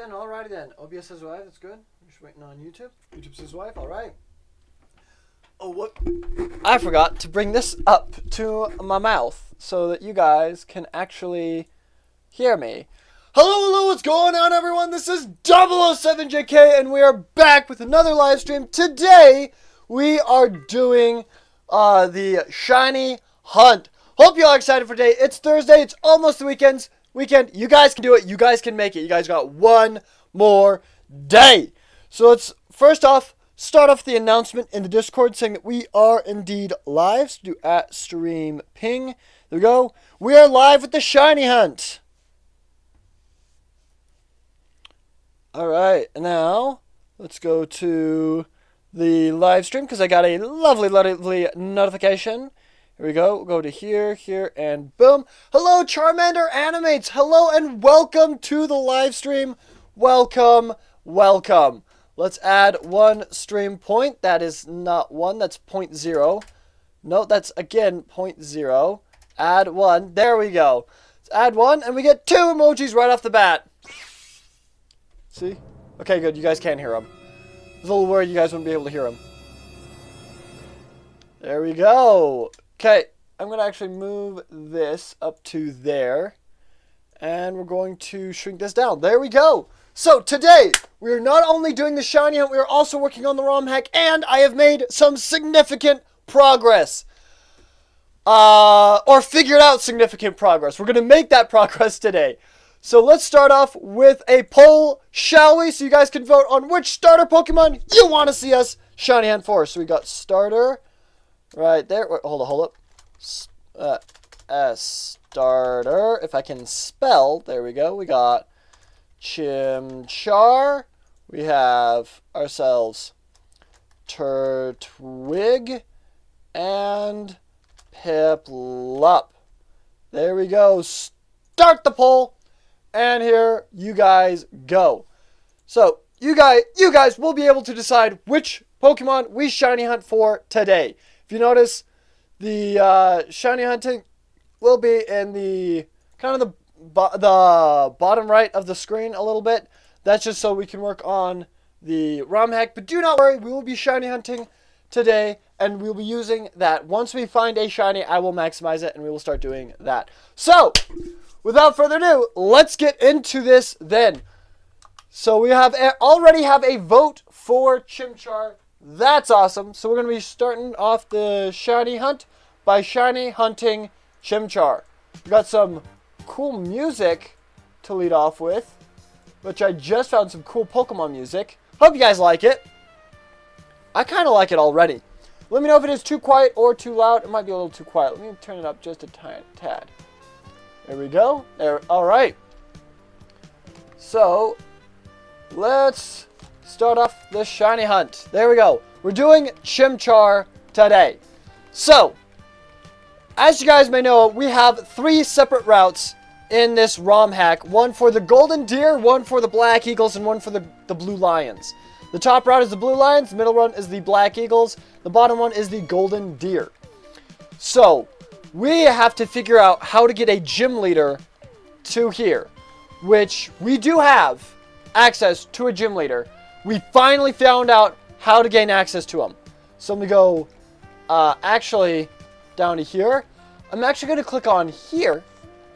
Alrighty then. OBS says live, that's good. I'm just waiting on YouTube. YouTube says live, alright. Oh, what? I forgot to bring this up to my mouth so that you guys can actually hear me. Hello, what's going on, everyone? This is 007JK, and we are back with another live stream. Today, we are doing the Shiny Hunt. Hope you all are excited for today. It's Thursday. It's almost the weekend. You guys can do it. You guys can make it. You guys got one more day. So let's first off start off the announcement in the Discord saying that we are indeed live. So do @stream ping. There we go. We are live with the Shiny Hunt. All right, now let's go to the live stream because I got a lovely notification. Here we go. We'll go to here, and boom. Hello, Charmander Animates. Hello, and welcome to the live stream. Welcome. Let's add one stream point. That is not one. That's 0.0. No, that's again 0.0. Add one. There we go. Let's add one, and we get 2 emojis right off the bat. See? Okay, good. You guys can't hear them. I was a little worried you guys wouldn't be able to hear them. There we go. Okay, I'm going to actually move this up to there. And we're going to shrink this down. There we go. So today, we are not only doing the Shiny Hunt, we are also working on the ROM hack. And I have made some significant progress. Or figured out significant progress. We're going to make that progress today. So let's start off with a poll, shall we? So you guys can vote on which starter Pokemon you want to see us Shiny Hunt for. So we got starter right there. Wait, hold up. Starter. If I can spell, there we go. We got Chimchar. We have ourselves Turtwig and Piplup. There we go. Start the poll. And here you guys go. So you guys will be able to decide which Pokemon we Shiny Hunt for today. If you notice, the Shiny Hunting will be in the kind of the bottom right of the screen a little bit. That's just so we can work on the ROM hack. But do not worry, we will be Shiny Hunting today, and we'll be using that. Once we find a Shiny, I will maximize it, and we will start doing that. So without further ado, let's get into this then. So we already have a vote for Chimchar. That's awesome. So we're going to be starting off the Shiny Hunt by Shiny Hunting Chimchar. We got some cool music to lead off with, which I just found some cool Pokemon music. Hope you guys like it. I kind of like it already. Let me know if it is too quiet or too loud. It might be a little too quiet. Let me turn it up just a tad. There we go. There. All right. So let's start off the Shiny Hunt. There we go. We're doing Chimchar today. So, as you guys may know, we have 3 separate routes in this ROM hack. One for the Golden Deer, one for the Black Eagles, and one for the Blue Lions. The top route is the Blue Lions, the middle one is the Black Eagles, the bottom one is the Golden Deer. So we have to figure out how to get a gym leader to here, which we do have access to a gym leader. We finally found out how to gain access to him. So I'm going to go actually down to here. I'm actually going to click on here,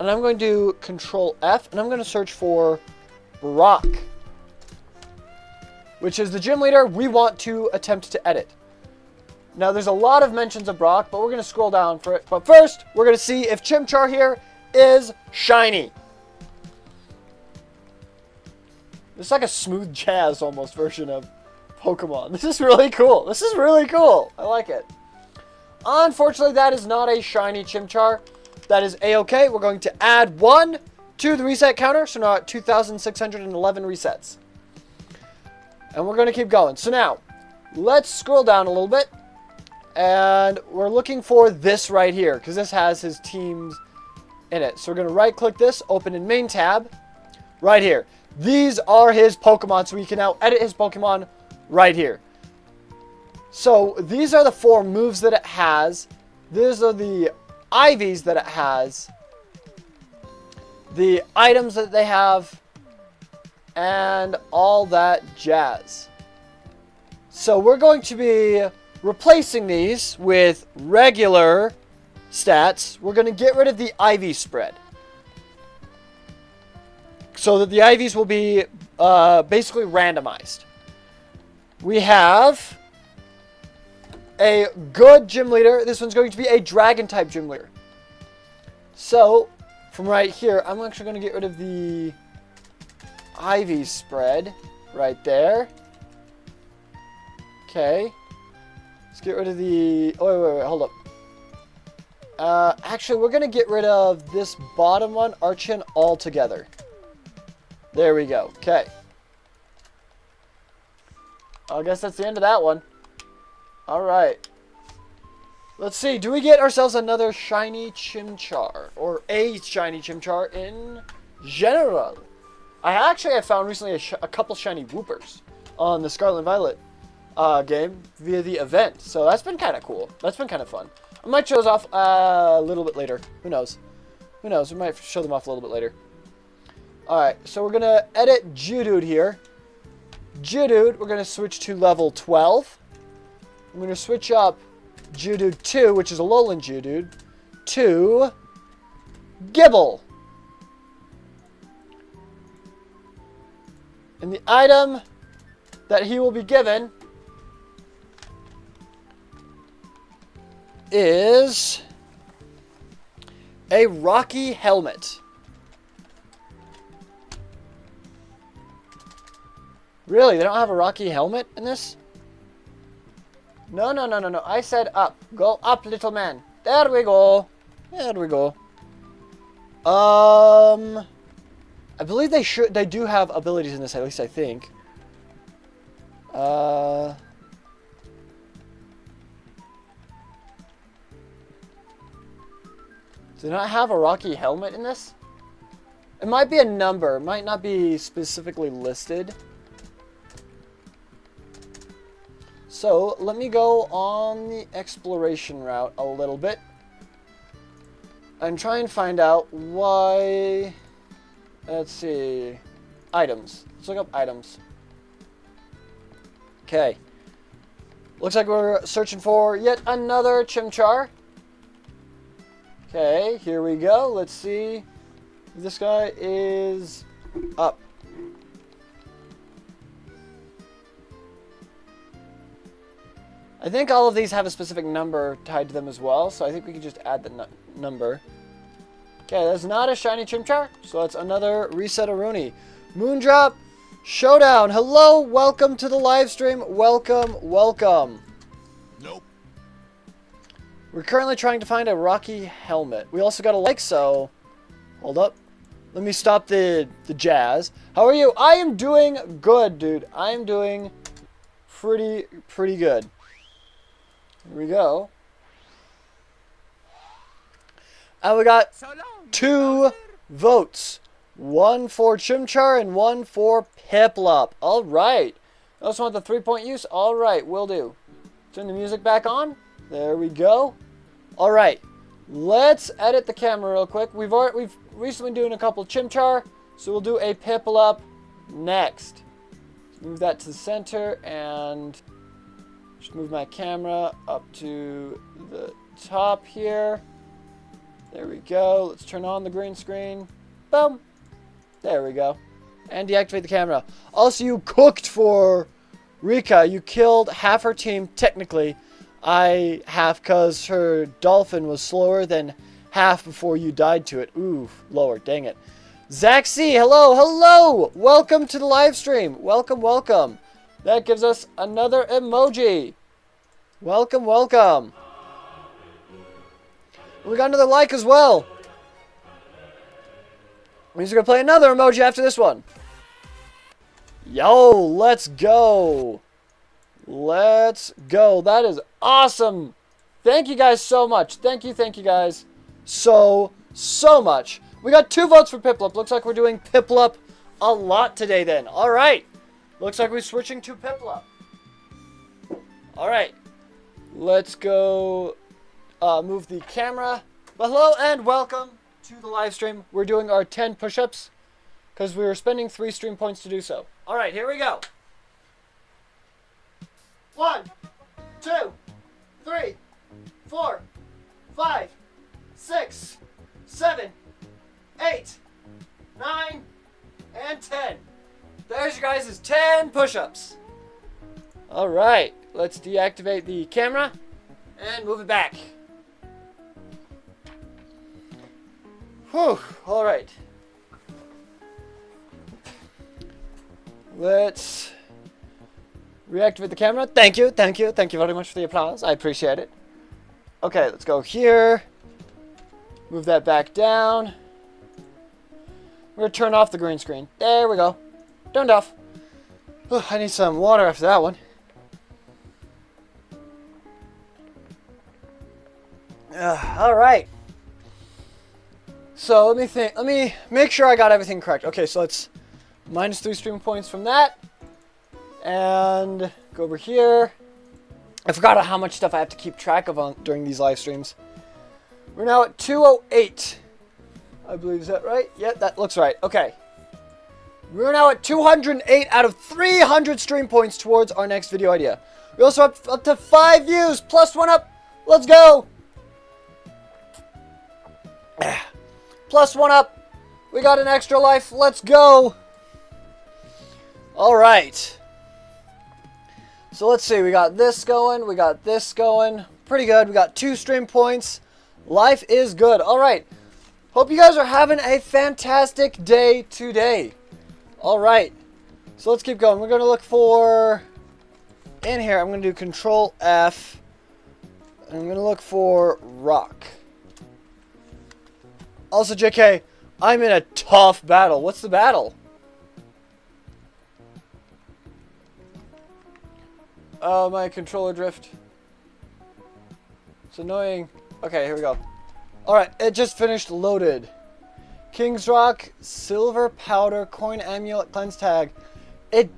and I'm going to do Control F, and I'm going to search for Brock, which is the gym leader we want to attempt to edit. Now, there's a lot of mentions of Brock, but we're going to scroll down for it. But first, we're going to see if Chimchar here is shiny. It's like a smooth jazz almost version of Pokemon. This is really cool. I like it. Unfortunately, that is not a shiny Chimchar. That is A-okay. We're going to add 1 to the reset counter. So now at 2,611 resets. And we're going to keep going. So now, let's scroll down a little bit. And we're looking for this right here, because this has his teams in it. So we're going to right click this, open in main tab, right here. These are his Pokemon, so we can now edit his Pokemon right here. So these are the 4 moves that it has. These are the IVs that it has. The items that they have. and all that jazz. So we're going to be replacing these with regular stats. We're going to get rid of the IV spread, so that the IVs will be basically randomized. We have a good gym leader. This one's going to be a dragon type gym leader. So from right here, I'm actually going to get rid of the IV spread right there. Okay. Let's get rid of the... Oh, wait, hold up. Actually, we're going to get rid of this bottom one, Archin, altogether. There we go. Okay. I guess that's the end of that one. Alright. Let's see. Do we get ourselves another shiny Chimchar? Or a shiny Chimchar in general? I have found recently a couple shiny Whoopers on the Scarlet and Violet game via the event. So that's been kind of cool. That's been kind of fun. I might show those off a little bit later. Who knows? Who knows? We might show them off a little bit later. Alright, so we're going to edit Geodude here. Geodude, we're going to switch to level 12. I'm going to switch up Geodude 2, which is a Alolan Geodude, to Gibble. And the item that he will be given is a Rocky Helmet. Really? They don't have a Rocky Helmet in this? No. I said up. Go up, little man. There we go. There we go. I believe they do have abilities in this, at least I think. Do they not have a Rocky Helmet in this? It might be a number. It might not be specifically listed. So, let me go on the exploration route a little bit and try and find out why... Let's see... Items. Let's look up items. Okay. Looks like we're searching for yet another Chimchar. Okay, here we go. Let's see. This guy is up. I think all of these have a specific number tied to them as well, so I think we can just add the number. Okay, that's not a shiny Chimchar, so that's another Reset Aruni. Moondrop, Showdown, hello, welcome to the live stream, welcome. Nope. We're currently trying to find a Rocky Helmet. We also got a like, so hold up. Let me stop the jazz. How are you? I am doing good, dude. I am doing pretty good. Here we go. And we got 2 votes. One for Chimchar and one for Piplup. Alright. I also want the 3-point use. Alright, will do. Turn the music back on. There we go. Alright. Let's edit the camera real quick. We've recently been doing a couple Chimchar, so we'll do a Piplup next. Move that to the center and just move my camera up to the top here. There we go. Let's turn on the green screen. Boom. There we go. And deactivate the camera. Also, you cooked for Rika. You killed half her team, technically. I half because her dolphin was slower than half before you died to it. Ooh, lower. Dang it. Zach C, hello. Welcome to the live stream. Welcome. That gives us another emoji. Welcome. We got another like as well. We're just going to play another emoji after this one. Yo, let's go. That is awesome. Thank you guys so much. Thank you guys so much. We got 2 votes for Piplup. Looks like we're doing Piplup a lot today then. All right. Looks like we're switching to Piplup. All right. Let's go move the camera. But hello and welcome to the live stream. We're doing our 10 push-ups because we were spending 3 stream points to do so. All right, here we go. 1, 2, 3, 4, 5, 6, 7, 8, 9, and 10. There's your guys' 10 push-ups. All right, let's deactivate the camera and move it back. Whew, all right. Let's reactivate the camera. Thank you very much for the applause. I appreciate it. Okay, let's go here. Move that back down. We're gonna turn off the green screen. There we go. Turned off. Ugh, I need some water after that one. All right. So let me think. Let me make sure I got everything correct. Okay, so let's minus 3 stream points from that. And go over here. I forgot how much stuff I have to keep track of during these live streams. We're now at 208. I believe, is that right? Yeah, that looks right. Okay. We're now at 208 out of 300 stream points towards our next video idea. We also have up to 5 views, plus 1 up. Let's go. Plus 1 up. We got an extra life. Let's go. All right. So let's see. We got this going. We got this going. Pretty good. We got 2 stream points. Life is good. All right. Hope you guys are having a fantastic day today. All right. So let's keep going. We're going to look for, in here, I'm going to do Control F. I'm going to look for rock. Also, JK, I'm in a tough battle. What's the battle? Oh, my controller drift. It's annoying. Okay, here we go. Alright, it just finished loaded. King's Rock, Silver Powder, Coin Amulet, Cleanse Tag. They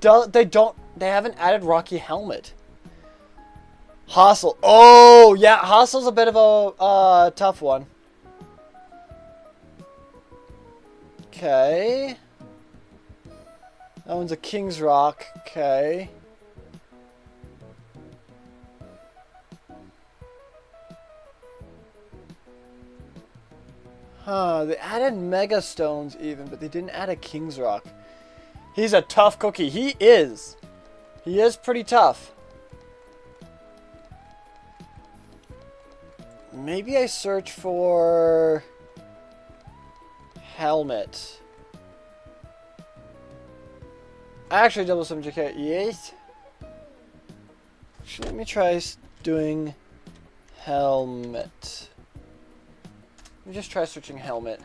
haven't added Rocky Helmet. Hostel. Oh, yeah, Hostle's a bit of a tough one. Okay. That one's a King's Rock. Okay. Huh, they added Mega Stones even, but they didn't add a King's Rock. He's a tough cookie. He is. He is pretty tough. Maybe I search for helmet. Actually, 7JK. Yes. Actually, let me try doing helmet. Let me just try searching helmet.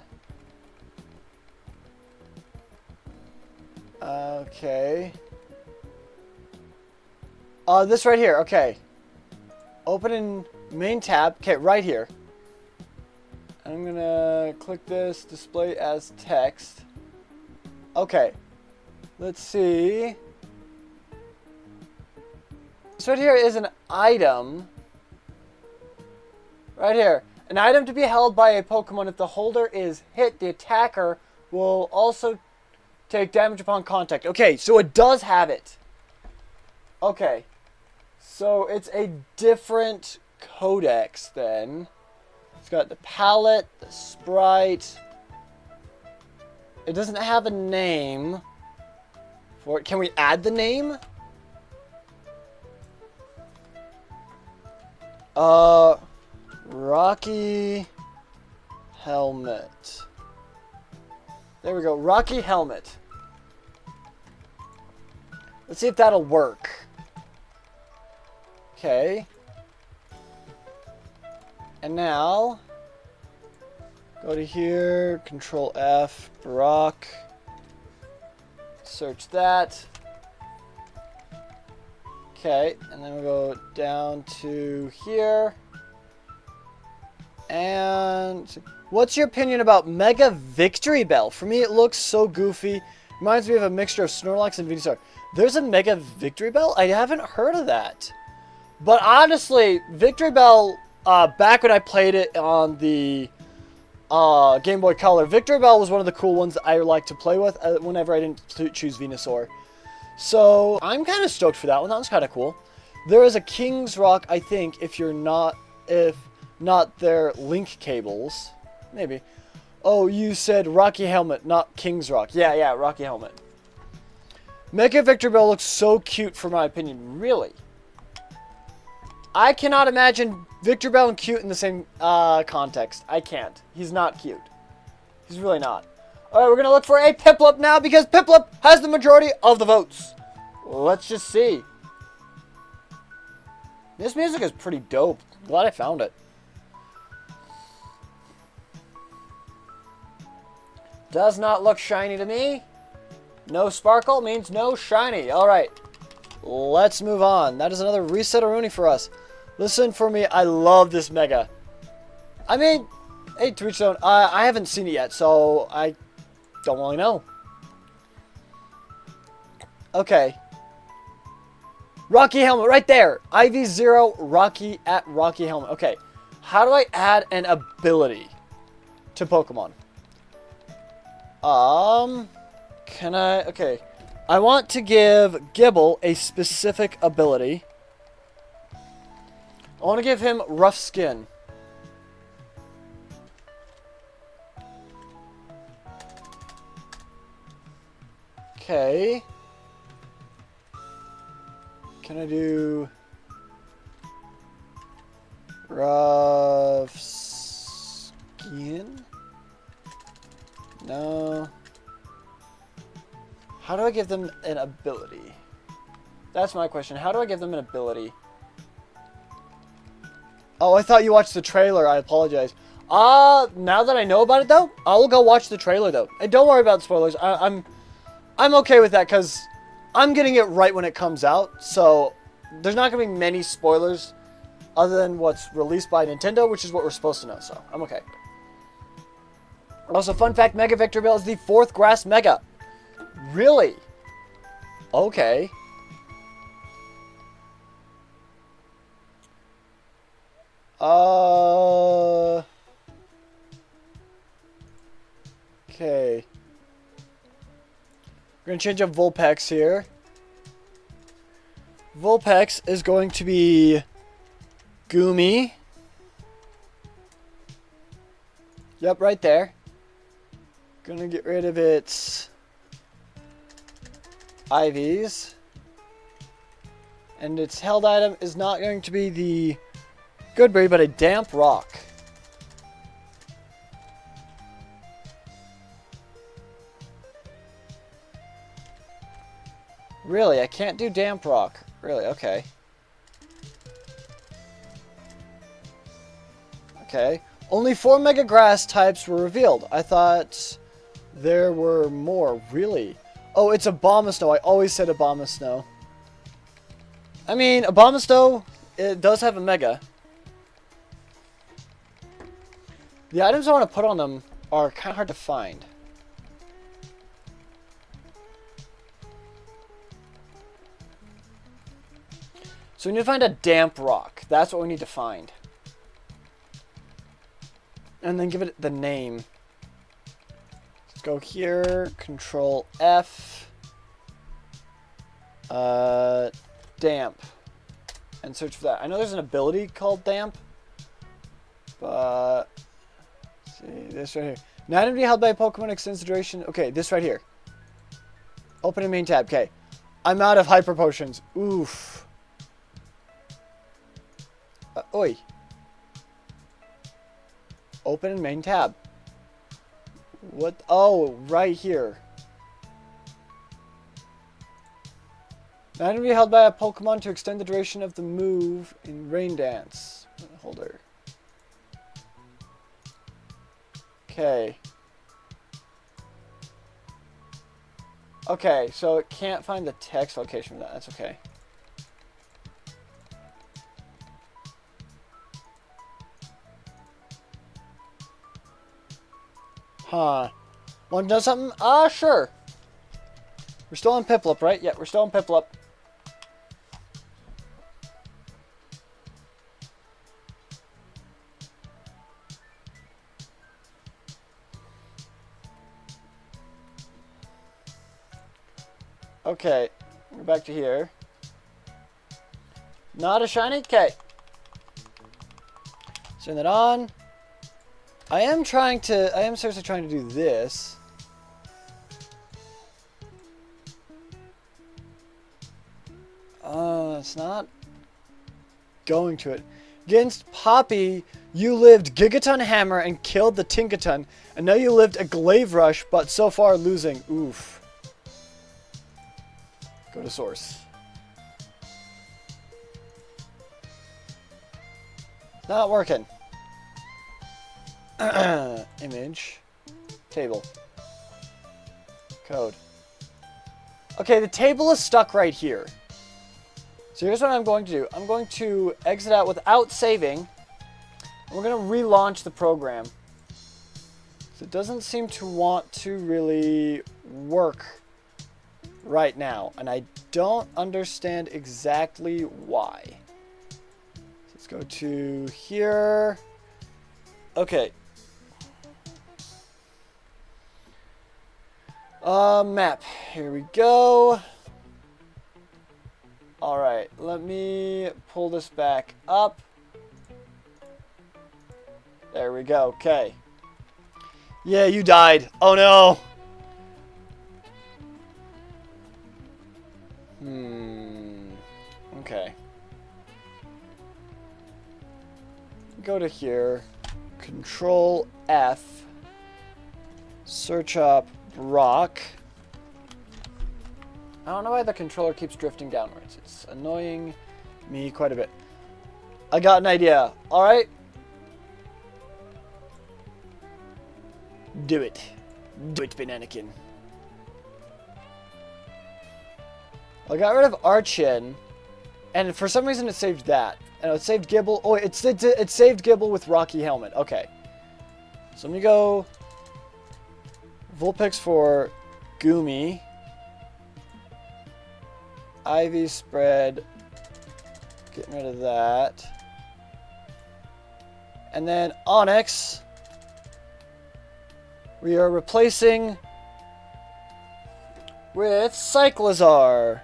Okay. This right here. Okay. Open in main tab. Okay, right here. I'm gonna click this, display as text. Okay. Let's see. This right here is an item. Right here. An item to be held by a Pokemon. If the holder is hit, the attacker will also take damage upon contact. Okay, so it does have it. Okay. So it's a different codex then. It's got the palette, the sprite. It doesn't have a name for it. Can we add the name? Rocky Helmet. There we go. Rocky Helmet. Let's see if that'll work. Okay. And now, go to here, Control F, Brock. Search that. Okay, and then we'll go down to here. And what's your opinion about Mega Victory Bell? For me, it looks so goofy. Reminds me of a mixture of Snorlax and Venusaur. There's a Mega Victory Bell? I haven't heard of that. But honestly, Victory Bell, back when I played it on the Game Boy Color. Victory Bell was one of the cool ones that I like to play with whenever I didn't choose Venusaur. So I'm kind of stoked for that one. That was kind of cool. There is a King's Rock, I think, if not their link cables. Maybe. Oh, you said Rocky Helmet, not King's Rock. Yeah, Rocky Helmet. Mega Victory Bell looks so cute for my opinion. Really? I cannot imagine Victor Bell and cute in the same context. I can't. He's not cute. He's really not. Alright, we're going to look for a Piplup now because Piplup has the majority of the votes. Let's just see. This music is pretty dope. Glad I found it. Does not look shiny to me. No sparkle means no shiny. Alright. Let's move on. That is another reset-a-rooney for us. Listen for me. I love this Mega. I mean, hey, to each their own. I haven't seen it yet, so I don't really know. Okay. Rocky Helmet right there. IV0 Rocky at Rocky Helmet. Okay. How do I add an ability to Pokemon? Can I? Okay. I want to give Gibble a specific ability. I want to give him Rough Skin. Okay. Can I do Rough Skin? No. How do I give them an ability? That's my question. How do I give them an ability? Oh, I thought you watched the trailer. I apologize. Now that I know about it, though, I'll go watch the trailer, though. And don't worry about spoilers. I'm okay with that, because I'm getting it right when it comes out. So, there's not going to be many spoilers other than what's released by Nintendo, which is what we're supposed to know. So, I'm okay. Also, fun fact, Mega Victory Bell is the 4th Grass Mega. Really? Okay. Okay. We're going to change up Vulpix here. Vulpix is going to be Goomy. Yep, right there. Gonna get rid of its IVs. And its held item is not going to be the Goodberry, but a Damp Rock. Really? I can't do Damp Rock. Really? Okay. Okay. Only 4 Mega Grass types were revealed. I thought there were more. Really? Oh, it's Abomasnow. I always said Abomasnow. I mean, Abomasnow, it does have a Mega. The items I want to put on them are kind of hard to find. So we need to find a Damp Rock. That's what we need to find. And then give it the name. Let's go here. Control F. Damp. And search for that. I know there's an ability called Damp. But let's see, this right here. Not to be held by a Pokemon extends the duration. Okay, this right here. Open and main tab. Okay. I'm out of Hyper Potions. Oof. Oi. Open and main tab. What? Oh, right here. Not to be held by a Pokemon to extend the duration of the move in Rain Dance. Holder. Okay. Okay, so it can't find the text location for that. That's okay. Huh. Want to know something? Sure. We're still on Piplup, right? Yeah, we're still on Piplup. Okay, we're back to here. Not a shiny? Okay. Turn that on. I am seriously trying to do this. It's not going to it. Against Poppy, you lived Gigaton Hammer and killed the Tinkaton, and now you lived a Glaive Rush, but so far losing. Oof. Go to source. Not working. Image. Table. Code. Okay, the table is stuck right here. So here's what I'm going to do. I'm going to exit out without saving. And we're going to relaunch the program. So it doesn't seem to want to really work right now. And I don't understand exactly why. So let's go to here. Okay. Map. Here we go. Alright, let me pull this back up. There we go, okay. Yeah, you died. Oh no! Okay. Go to here. Control F. Search up Brock. I don't know why the controller keeps drifting downwards. It's annoying me quite a bit. I got an idea. Alright. Do it. Do it, Bananakin. I got rid of Archin. And for some reason it saved that. And it saved Gibble. Oh, it saved Gibble with Rocky Helmet. Okay. So let me go Vulpix for Goomy. Ivy spread. Getting rid of that. And then Onyx. We are replacing with Cyclizar.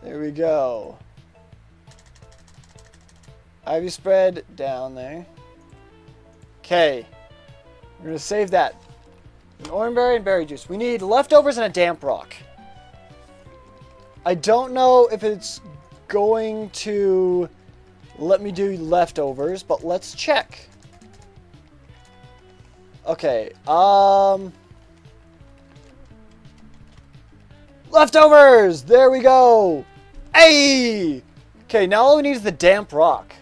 There we go. Ivy spread down there. Okay. We're going to save that. An Oranberry and Berry Juice. We need leftovers and a Damp Rock. I don't know if it's going to let me do leftovers, but let's check. Okay, leftovers! There we go! Hey! Okay, now all we need is the Damp Rock.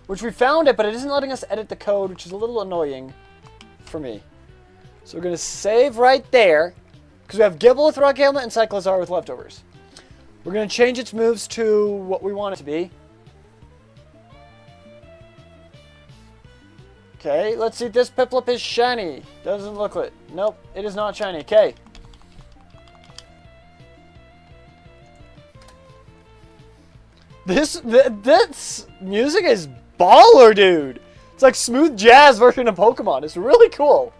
Which we found it, but it isn't letting us edit the code, which is a little annoying for me. So we're going to save right there, because we have Gibble with Rock Helmet and Cyclizar with leftovers. We're going to change its moves to what we want it to be. Okay, let's see if this Piplup is shiny. Doesn't look it. Nope, it is not shiny. Okay. This music is baller, dude. It's like smooth jazz version of Pokemon. It's really cool.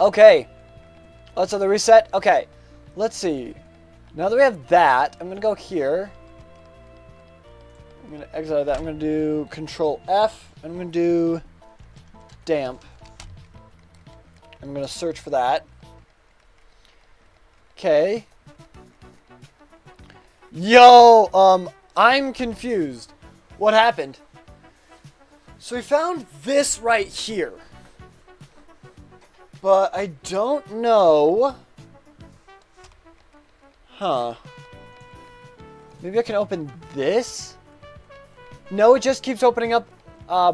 Okay. Let's have the reset. Okay. Let's see. Now that we have that, I'm going to go here. I'm going to exit out of that. I'm going to do Control F. I'm going to do Damp. I'm going to search for that. Okay. Yo, I'm confused. What happened? So we found this right here. But I don't know. Huh. Maybe I can open this? No, it just keeps opening up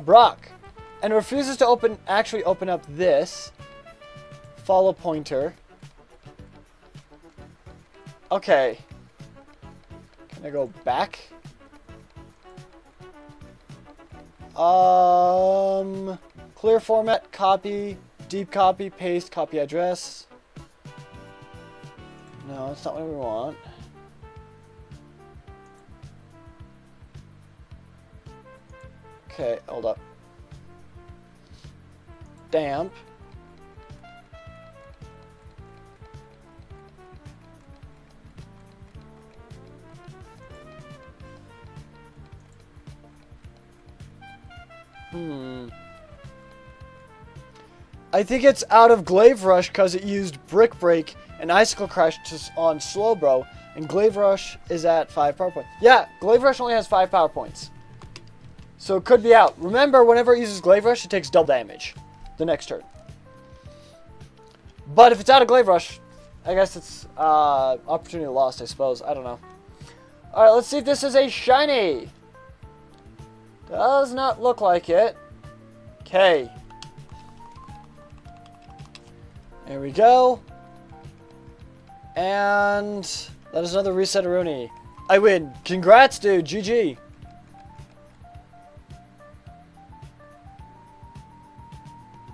Brock. And it refuses to actually open up this. Follow pointer. Okay. Can I go back? Clear format, copy, deep copy, paste, copy address. No, that's not what we want. Okay, hold up. Damp. I think it's out of Glaive Rush because it used Brick Break and Icicle Crash on Slowbro, and Glaive Rush is at 5 power points. Yeah, Glaive Rush only has 5 power points. So it could be out. Remember, whenever it uses Glaive Rush, it takes double damage the next turn. But if it's out of Glaive Rush, I guess it's opportunity lost, I suppose. I don't know. Alright, let's see if this is a shiny. Does not look like it. Okay. There we go. And that is another reset Rooney. I win. Congrats, dude. GG.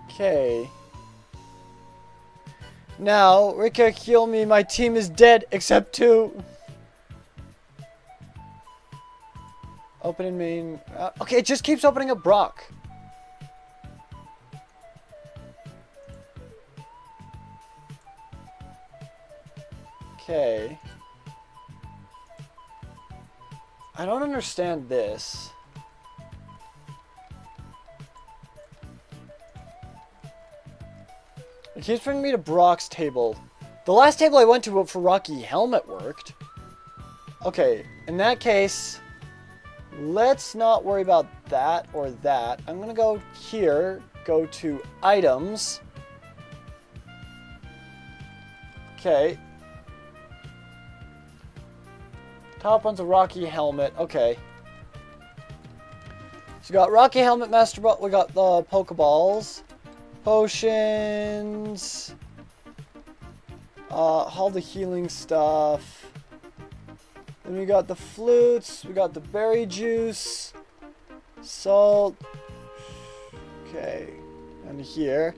Okay. Now, Rika, heal me. My team is dead except 2. Opening main. Okay, it just keeps opening up Brock. Okay. I don't understand this. It keeps bringing me to Brock's table. The last table I went to for Rocky Helmet worked. Okay, in that case, let's not worry about that or that. I'm going to go here, go to items. Okay. Top one's a Rocky Helmet. Okay. So we got Rocky Helmet, Master Ball. We got the Pokeballs. Potions. All the healing stuff. Then we got the flutes. We got the berry juice. Salt. Okay. And here.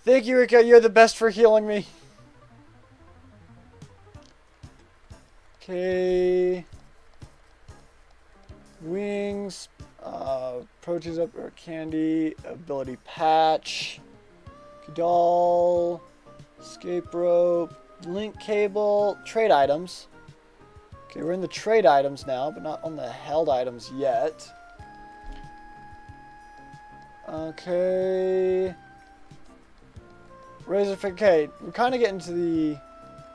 Thank you, Rika. You're the best for healing me. Okay. Wings. Proteins up or candy. Ability patch. Doll. Escape rope. Link cable. Trade items. Okay, we're in the trade items now, but not on the held items yet. Okay. Razor. Okay, we're kind of getting to the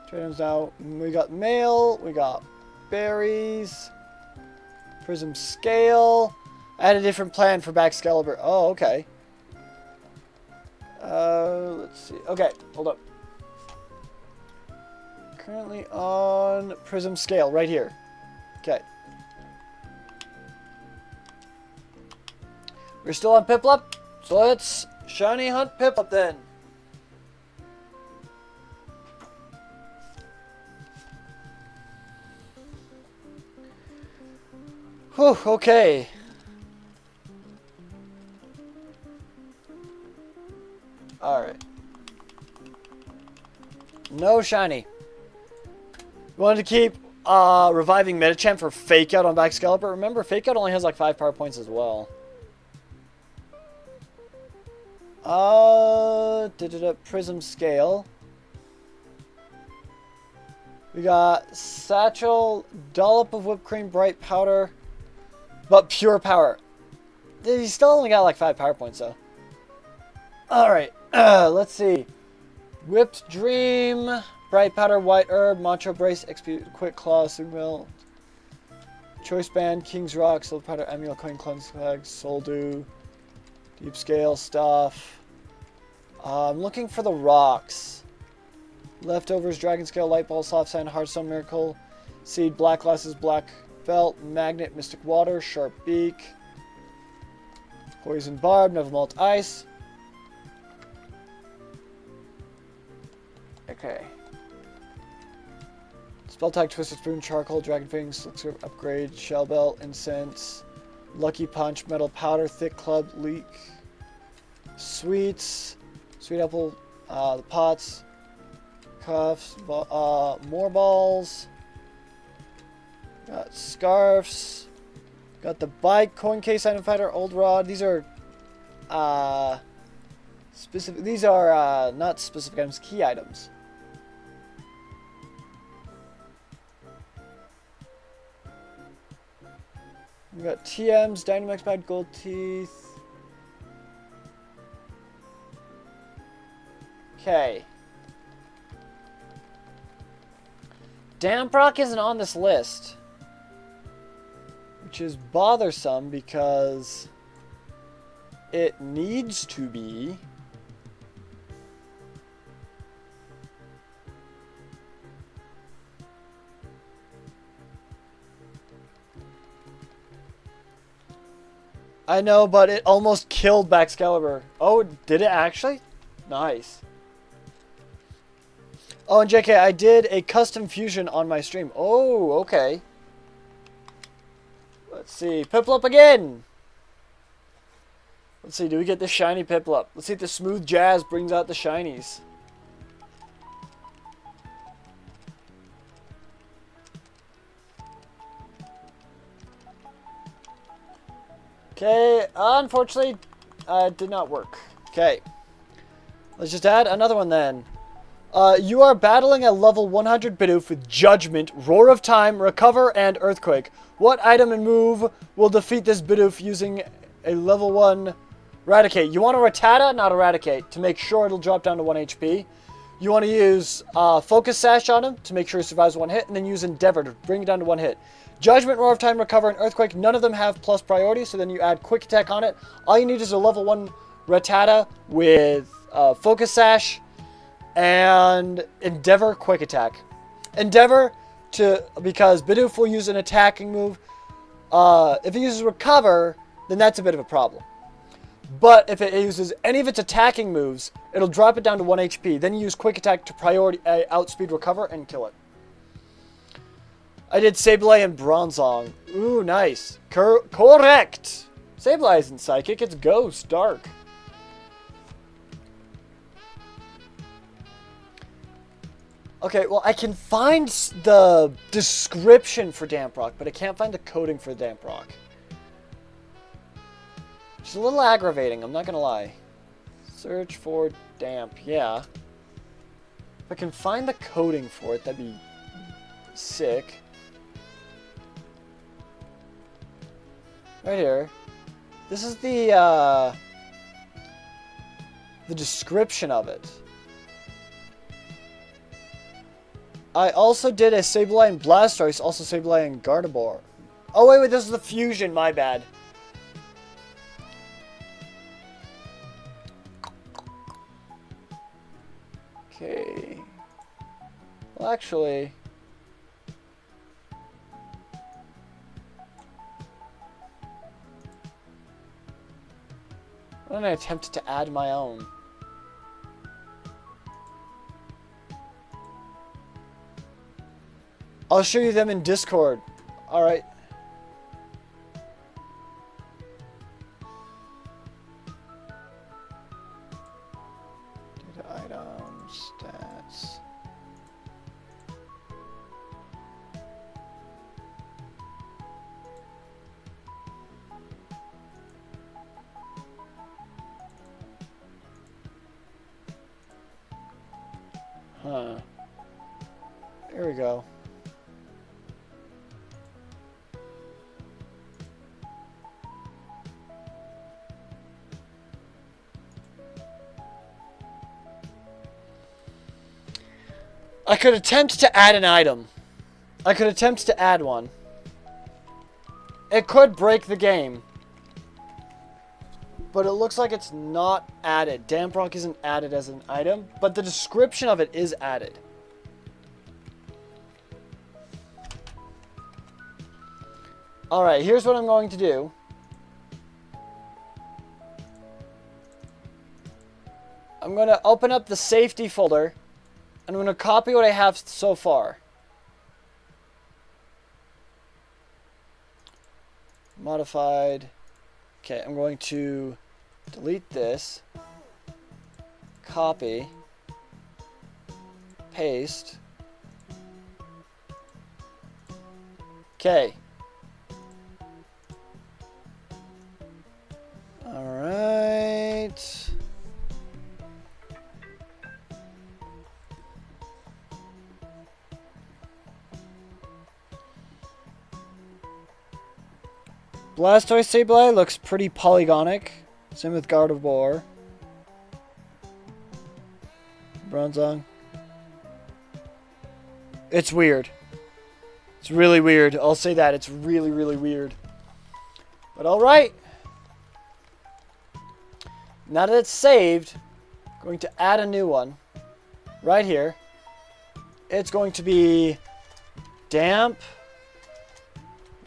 trade items now. We got mail. We got berries. Prism scale. I had a different plan for Baxcalibur. Oh, okay. Let's see. Okay, hold up. Currently on Prism scale, right here. Okay. We're still on Piplup, so let's shiny hunt Piplup then. Whew, okay. Alright. No shiny. We wanted to keep reviving Medicham for Fake Out on Baxcalibur. Remember, Fake Out only has like 5 power points as well. Prism scale. We got Satchel, Dollop of Whipped Cream, Bright Powder, but Pure Power. He still only got like 5 power points though. Alright, let's see. Whipped Dream, Bright Powder, White Herb, Macho Brace, XP, Quick Claw, Signal, Choice Band, King's Rock, Silver Powder, Amulet Coin, Cleanse Flag, Soul Dew, Deep Scale stuff. I'm looking for the rocks. Leftovers, Dragon Scale, Light Ball, Soft Sand, Hearthstone Miracle, Seed, Black Glasses, Black Belt, Magnet, Mystic Water, Sharp Beak, Poison Barb, Nevermalt Ice. Okay. Spell Tag, Twisted Spoon, Charcoal, Dragon Fangs, Elixir Upgrade, Shell Belt, Incense, Lucky Punch, Metal Powder, Thick Club, Leak, Sweets, Sweet Apple, the Pots, Cuffs, more balls, got Scarfs, got the Bike, Coin Case, Item Fighter, Old Rod. These are specific. These are not specific items, key items. We got TMs, Dynamax Pad, Gold Teeth, Okay. Damprock isn't on this list, which is bothersome because it needs to be. I know, but it almost killed Baxcalibur. Oh, did it actually? Nice. Oh, and JK, I did a custom fusion on my stream. Oh, okay. Let's see. Piplup again! Let's see, do we get the shiny Piplup? Let's see if the smooth jazz brings out the shinies. Okay, unfortunately, it did not work. Okay. Let's just add another one then. You are battling a level 100 Bidoof with Judgment, Roar of Time, Recover, and Earthquake. What item and move will defeat this Bidoof using a level 1 Eradicate? You want a Rattata, not Eradicate, to make sure it'll drop down to 1 HP. You want to use Focus Sash on him to make sure he survives 1 hit, and then use Endeavor to bring it down to 1 hit. Judgment, Roar of Time, Recover, and Earthquake, none of them have plus priority, so then you add Quick Attack on it. All you need is a level 1 Rattata with Focus Sash and Endeavor Quick Attack. Endeavor, because Bidoof will use an attacking move. If it uses Recover, then that's a bit of a problem. But if it uses any of its attacking moves, it'll drop it down to 1 HP. Then you use Quick Attack to priority outspeed Recover and kill it. I did Sableye and Bronzong. Ooh, nice. Correct! Sableye isn't Psychic, it's Ghost, Dark. Okay, well, I can find the description for Damprock, but I can't find the coding for Damprock. It's a little aggravating, I'm not gonna lie. Search for Damp, yeah. If I can find the coding for it, that'd be sick. Right here. This is the description of it. I also did a Sableye and Blastoise, also Sableye and Gardevoir. Oh, wait, this is the fusion, my bad. Okay. Well, actually... I'm gonna attempt to add my own. I'll show you them in Discord. Alright. Data items, stats. Huh. Here we go. I could attempt to add an item. I could attempt to add one. It could break the game. But it looks like it's not added. Damprock isn't added as an item, but the description of it is added. Alright, here's what I'm going to do. I'm going to open up the safety folder. And I'm going to copy what I have so far. Modified. Okay, I'm going to delete this. Copy. Paste. Okay. Alright. Blastoise Sableye looks pretty polygonic. Same with Gardevoir. Bronzong. It's weird. It's really weird. I'll say that. It's really, really weird. But alright. Now that it's saved, I'm going to add a new one. Right here. It's going to be damp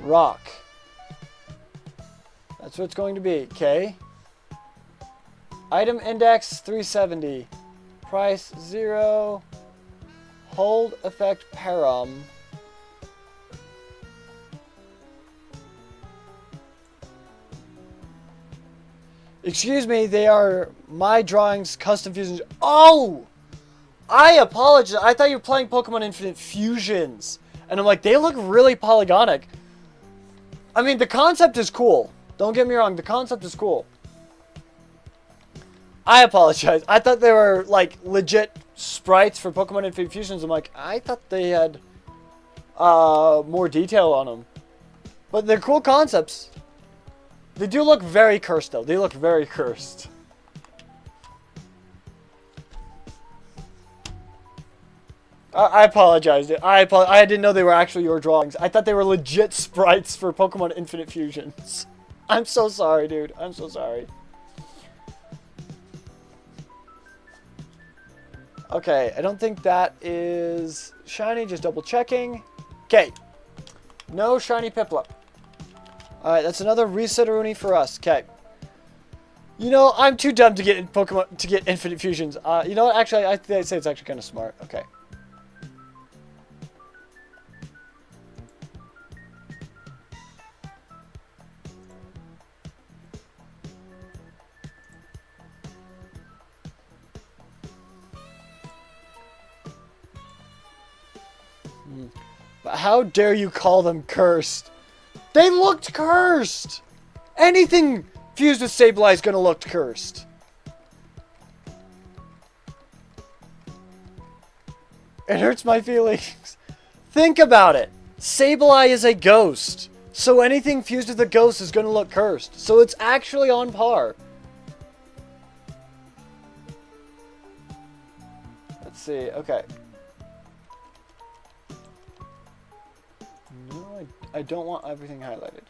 rock. That's what it's going to be. Okay. Item index 370. Price 0. Hold effect param. Excuse me, they are my drawings, custom fusions. Oh! I apologize. I thought you were playing Pokemon Infinite Fusions. And I'm like, they look really polygonic. I mean, the concept is cool. Don't get me wrong, the concept is cool. I apologize. I thought they were, like, legit sprites for Pokemon Infinite Fusions. I'm like, I thought they had more detail on them. But they're cool concepts. They do look very cursed, though. They look very cursed. I apologize. I didn't know they were actually your drawings. I thought they were legit sprites for Pokemon Infinite Fusions. I'm so sorry, dude. I'm so sorry. Okay, I don't think that is shiny. Just double checking. Okay. No shiny Piplup. Alright, that's another reset-a-rooney for us. Okay. You know, I'm too dumb to get Pokemon to get Infinite Fusions. You know what? Actually, I'd say it's actually kind of smart. Okay. But how dare you call them cursed? They looked cursed! Anything fused with Sableye is gonna look cursed. It hurts my feelings. Think about it. Sableye is a ghost. So anything fused with a ghost is gonna look cursed. So it's actually on par. Let's see. Okay. No, I don't want everything highlighted.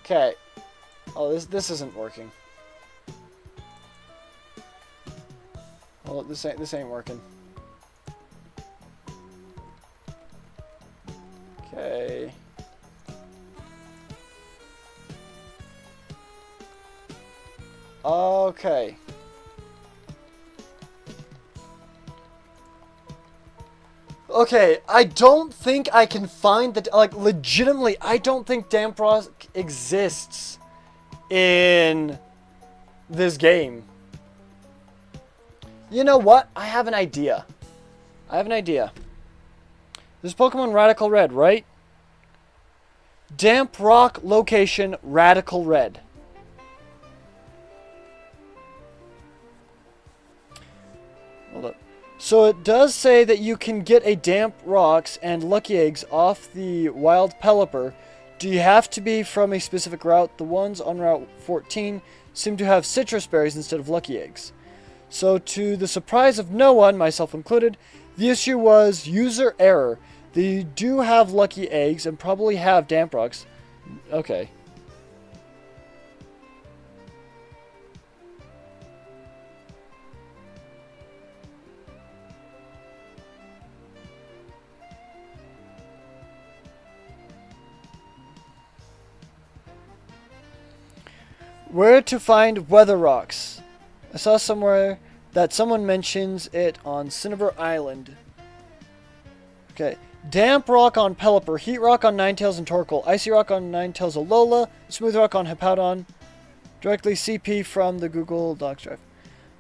Okay. Oh, this isn't working. Well, this ain't working. Okay. Okay. Okay, I don't think I can find the... Like, legitimately, I don't think Damp Rock exists in this game. You know what? I have an idea. This is Pokemon Radical Red, right? Damp Rock location Radical Red. Hold up. So it does say that you can get a Damp Rocks and Lucky Eggs off the Wild Pelipper. Do you have to be from a specific route? The ones on Route 14 seem to have citrus berries instead of Lucky Eggs. So to the surprise of no one, myself included, the issue was user error. They do have Lucky Eggs and probably have Damp Rocks. Okay. Where to find Weather Rocks? I saw somewhere that someone mentions it on Cinnabar Island. Okay. Damp Rock on Pelipper, Heat Rock on Ninetales and Torkoal, Icy Rock on Ninetales Alola, Smooth Rock on Hippowdon. Directly CP from the Google Docs drive.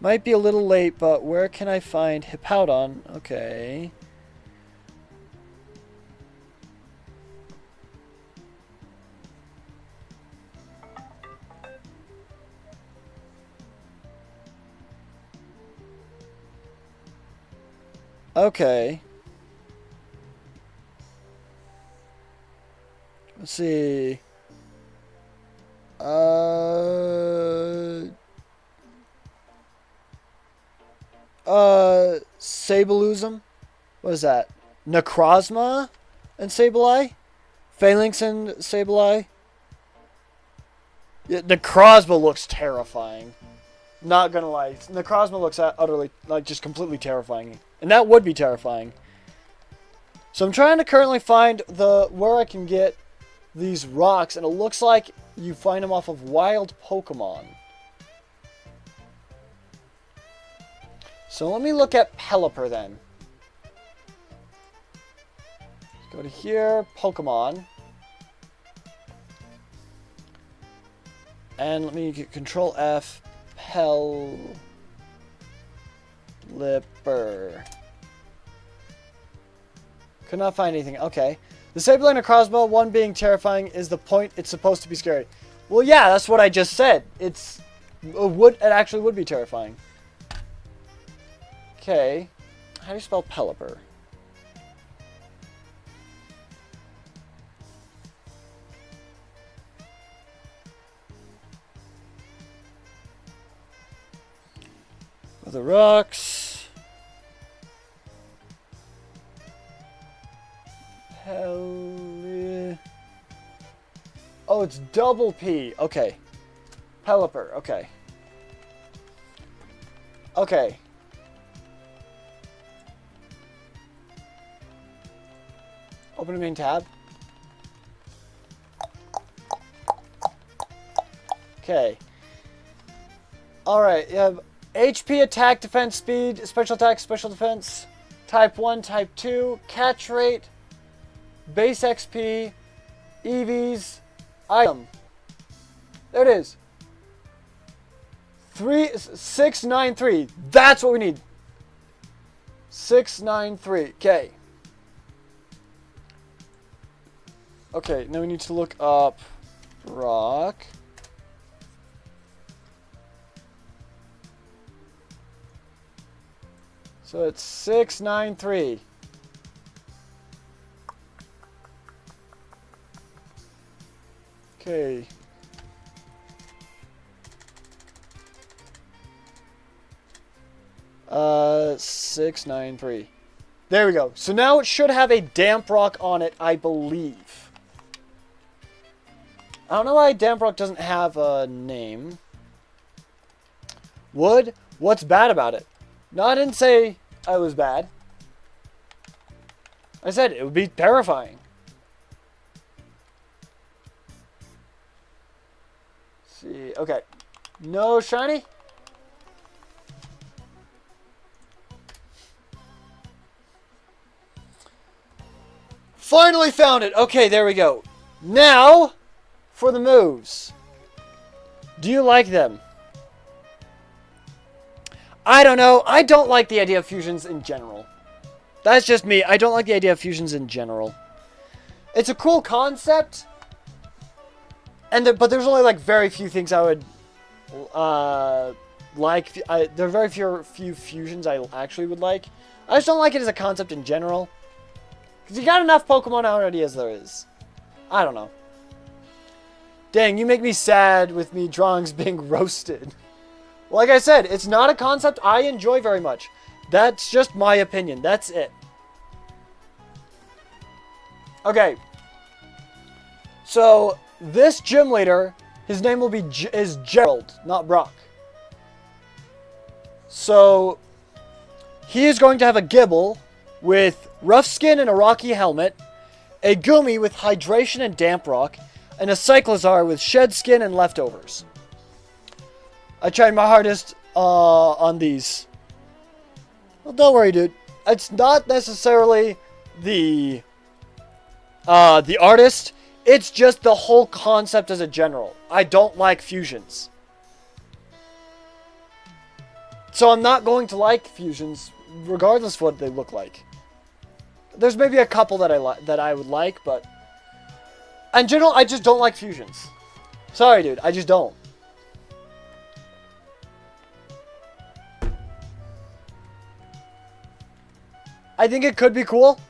Might be a little late, but where can I find Hippowdon? Okay. Okay. Let's see. Sabelusm. What is that? Necrozma and Sableye? Phalanx and Sableye? Yeah, Necrozma looks terrifying. Not gonna lie. Necrozma looks utterly, like, just completely terrifying. And that would be terrifying. So I'm trying to currently find where I can get these rocks, and it looks like you find them off of wild Pokemon. So let me look at Pelipper then. Let's go to here, Pokemon. And let me get Control F, Pelipper. Could not find anything. Okay. The Sableye and Necrozma, one being terrifying, is the point it's supposed to be scary. Well, yeah, that's what I just said. It actually would be terrifying. Okay. How do you spell Pelipper? The rocks. Oh, it's double P. Okay. Pelipper. Okay. Okay. Open a main tab. Okay. Alright, you have HP, attack, defense, speed, special attack, special defense, type 1, type 2, catch rate, base XP, EVs, item. There it is. 693. That's what we need. 693. Okay. Okay, now we need to look up rock. So it's 693. Okay. Uh, 693. There we go. So now it should have a damp rock on it, I believe. I don't know why damp rock doesn't have a name. Wood? What's bad about it? No, I didn't say I was bad. I said it would be terrifying. Let's see. Okay. No shiny? Finally found it. Okay, there we go. Now, for the moves. Do you like them? I don't know. I don't like the idea of fusions in general. That's just me. I don't like the idea of fusions in general. It's a cool concept. But there's only like very few things I would like. There are very few fusions I actually would like. I just don't like it as a concept in general. Because you got enough Pokemon already as there is. I don't know. Dang, you make me sad with me drawings being roasted. Like I said, it's not a concept I enjoy very much. That's just my opinion. That's it. Okay. So, this gym leader, his name will be is Gerald, not Brock. So, he is going to have a Gibble with rough skin and a rocky helmet, a Gumi with hydration and damp rock, and a Cyclizar with shed skin and leftovers. I tried my hardest on these. Well, don't worry, dude. It's not necessarily the artist. It's just the whole concept as a general. I don't like fusions. So I'm not going to like fusions, regardless of what they look like. There's maybe a couple that I would like, but in general, I just don't like fusions. Sorry, dude. I just don't. I think it could be cool.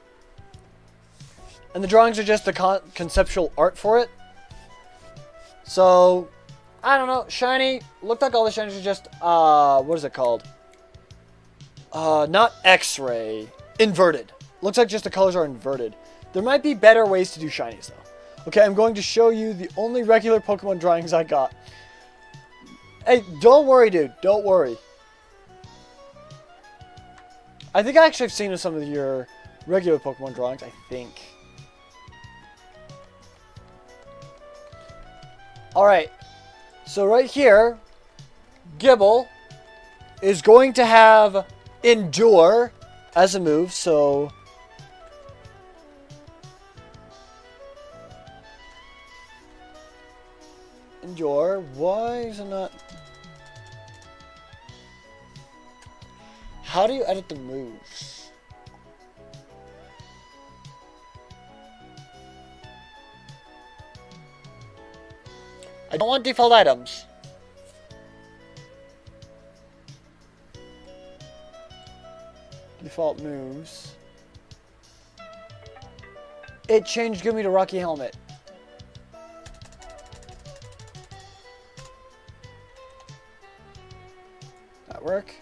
And the drawings are just the conceptual art for it. So, I don't know. Shiny. Looked like all the shinies are just, what is it called? Not X-ray. Inverted. Looks like just the colors are inverted. There might be better ways to do shinies, though. Okay, I'm going to show you the only regular Pokemon drawings I got. Hey, don't worry, dude. Don't worry. I think I actually have seen some of your regular Pokemon drawings, I think. Alright. So right here, Gibble is going to have Endure as a move, so... Endure. Why is it not... How do you edit the moves? I don't want default items. Default moves. It changed Give Me to Rocky Helmet. That work?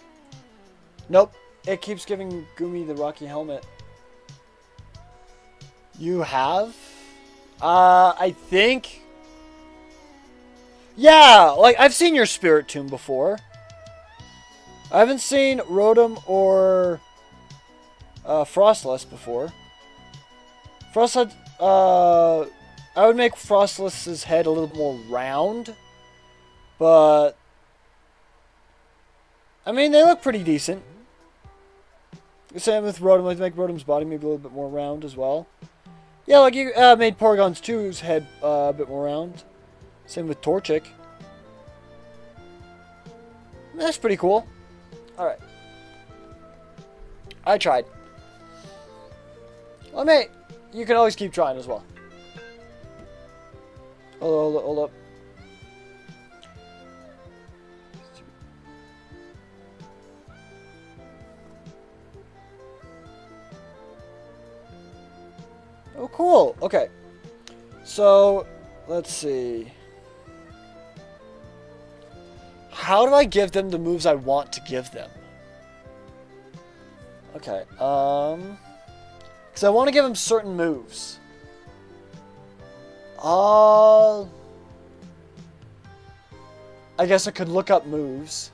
Nope. It keeps giving Gumi the Rocky Helmet. You have? I think... Yeah! Like, I've seen your Spirit Tomb before. I haven't seen Rotom or... Frostless before. Frostless... I would make Frostless's head a little more round. But... I mean, they look pretty decent. Same with Rotom. I'd make Rotom's body maybe a little bit more round as well. Yeah, like you made Porygon's 2's head a bit more round. Same with Torchic. That's pretty cool. Alright. I tried. Well, mate, you can always keep trying as well. Hold up. Oh, cool. Okay. So, let's see. How do I give them the moves I want to give them? Okay. Because I want to give them certain moves. I guess I could look up moves.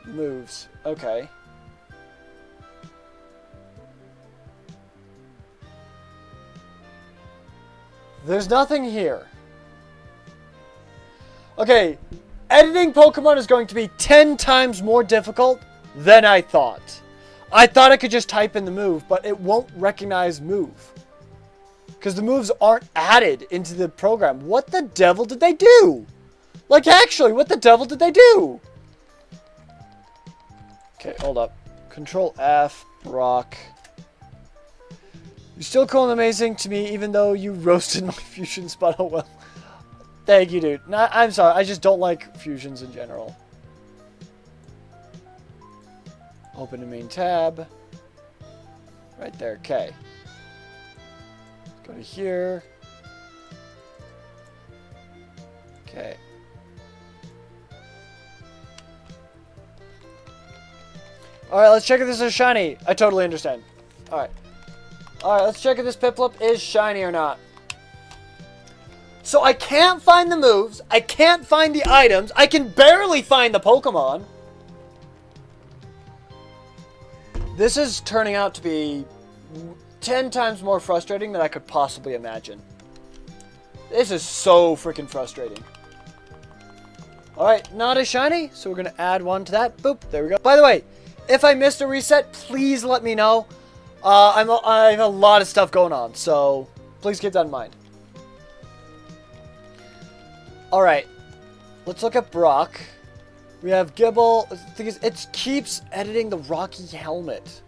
Moves. Okay. There's nothing here. Okay. Editing Pokemon is going to be 10 times more difficult than I thought. I thought I could just type in the move, but it won't recognize move. Because the moves aren't added into the program. What the devil did they do? Like, actually, what the devil did they do? Okay, hold up. Control F, Brock. You're still cool and amazing to me, even though you roasted my fusion spot. Oh, well. Thank you, dude. No, I'm sorry. I just don't like fusions in general. Open the main tab. Right there. Okay. Go to here. Okay. Alright, let's check if this is shiny. I totally understand. Alright. Alright, let's check if this Piplup is shiny or not. So I can't find the moves. I can't find the items. I can barely find the Pokemon. This is turning out to be 10 times more frustrating than I could possibly imagine. This is so freaking frustrating. Alright, not a shiny, so we're going to add one to that. Boop, there we go. By the way, if I missed a reset, please let me know. I have a lot of stuff going on, so please keep that in mind. Alright, let's look at Brock. We have Gibble. The thing is, it keeps editing the Rocky Helmet.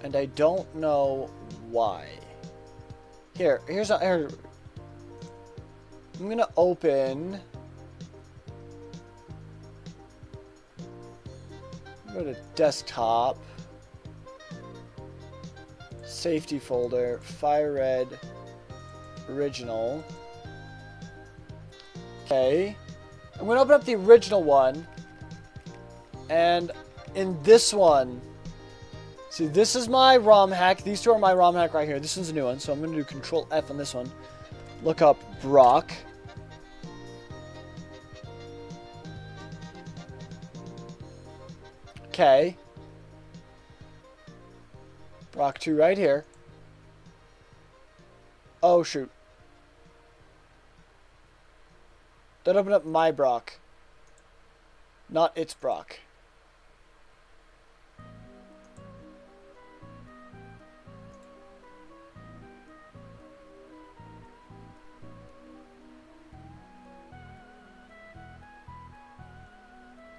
And I don't know why. Here's I'm gonna open... Go to desktop, safety folder, Fire Red, original. Okay. I'm going to open up the original one. And in this one, see, this is my ROM hack. These two are my ROM hack right here. This one's a new one, so I'm going to do Control F on this one. Look up Brock. Okay. Brock 2 right here. Oh, shoot. That opened up my Brock. Not its Brock.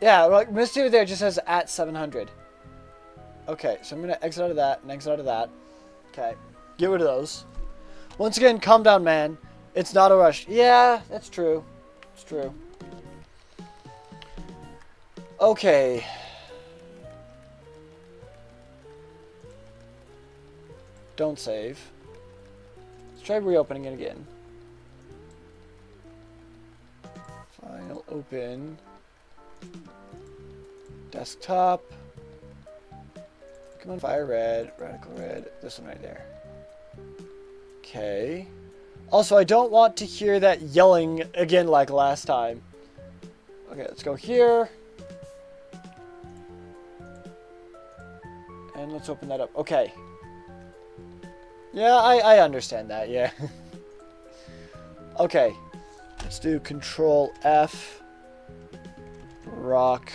Yeah, like Misty there just says at 700. Okay, so I'm going to exit out of that and exit out of that. Okay, get rid of those. Once again, calm down, man. It's not a rush. Yeah, that's true. It's true. Okay. Don't save. Let's try reopening it again. File open. Desktop. Come on, fire red, radical red, this one right there. Okay. Also, I don't want to hear that yelling again like last time. Okay, let's go here. And let's open that up. Okay. Yeah, I understand that, yeah. Okay. Let's do Control F. Rock.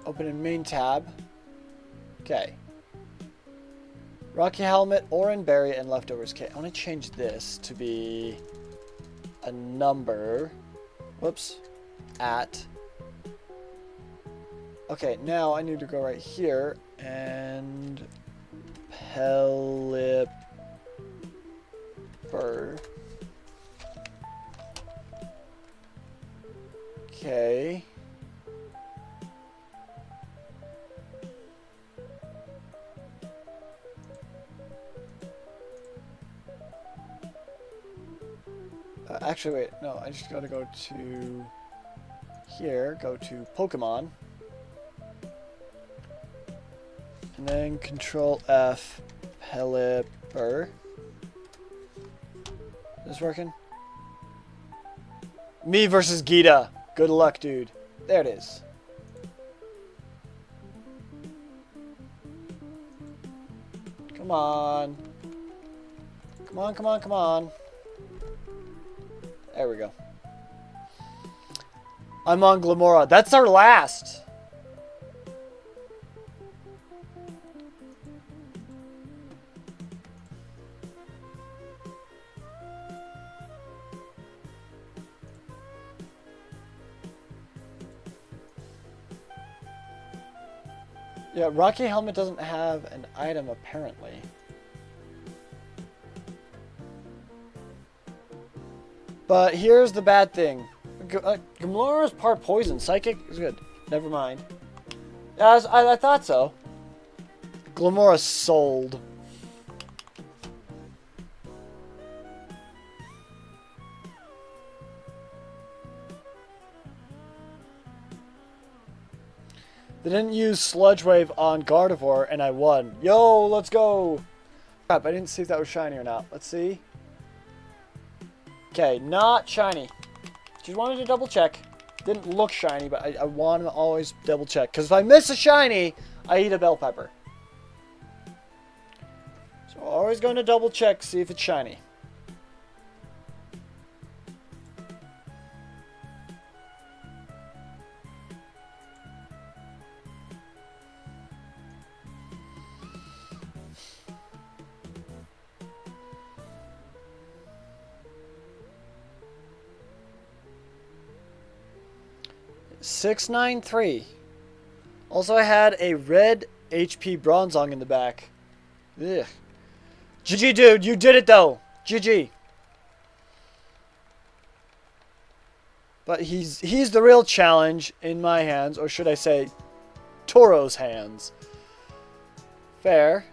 Open in main tab. Okay. Rocky helmet, Orin berry, and leftovers. Okay, I want to change this to be a number. Whoops. At. Okay, now I need to go right here and Pelipper. Okay. Actually, wait. No, I just gotta go to here. Go to Pokemon. And then Control F. Pelipper. Is this working? Me versus Gita. Good luck, dude. There it is. Come on. Come on, come on, come on. There we go. I'm on Glamora. That's our last. Yeah, Rocky Helmet doesn't have an item apparently. But here's the bad thing. Gamora is part poison. Psychic is good. Never mind. Yeah, I thought so. Glamora sold. They didn't use Sludge Wave on Gardevoir, and I won. Yo, let's go! Crap, I didn't see if that was shiny or not. Let's see. Okay, not shiny. Just wanted to double check. Didn't look shiny, but I want to always double check. Because if I miss a shiny, I eat a bell pepper. So always going to double check, see if it's shiny. $693. Also, I had a red HP Bronzong in the back. Ugh. GG, dude. You did it, though. GG. But he's the real challenge in my hands, or should I say, Toro's hands. Fair.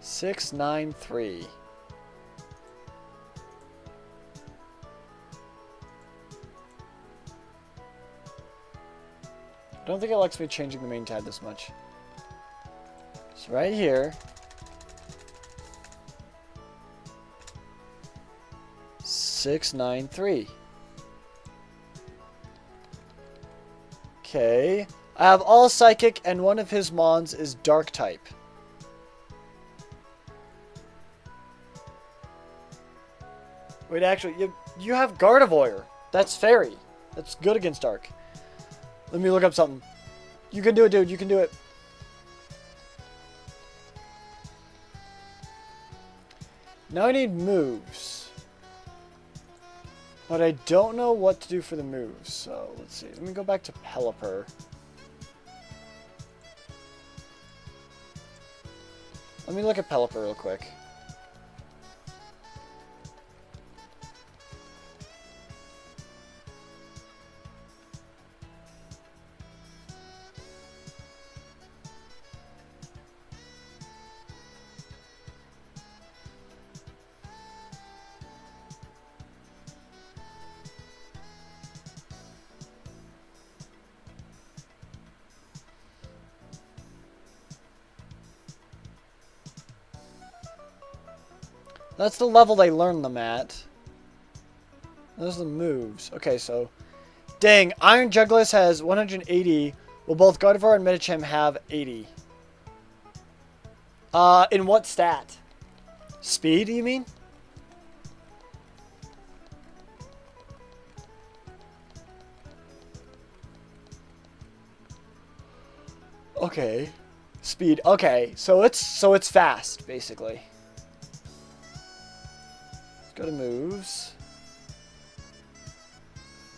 693. I don't think it likes me changing the main tab this much. So right here. 693. Okay. I have all psychic and one of his mons is dark type. Wait, actually, you have Gardevoir. That's fairy. That's good against dark. Let me look up something. You can do it, dude. You can do it. Now I need moves. But I don't know what to do for the moves. So, let's see. Let me go back to Pelipper. Let me look at Pelipper real quick. That's the level they learn them at. Those are the moves. Okay, so... Dang, Iron Juggless has 180. Will both Gardevoir and Medicham have 80? In what stat? Speed, you mean? Okay. Speed. Okay, so it's fast, basically. Go to moves.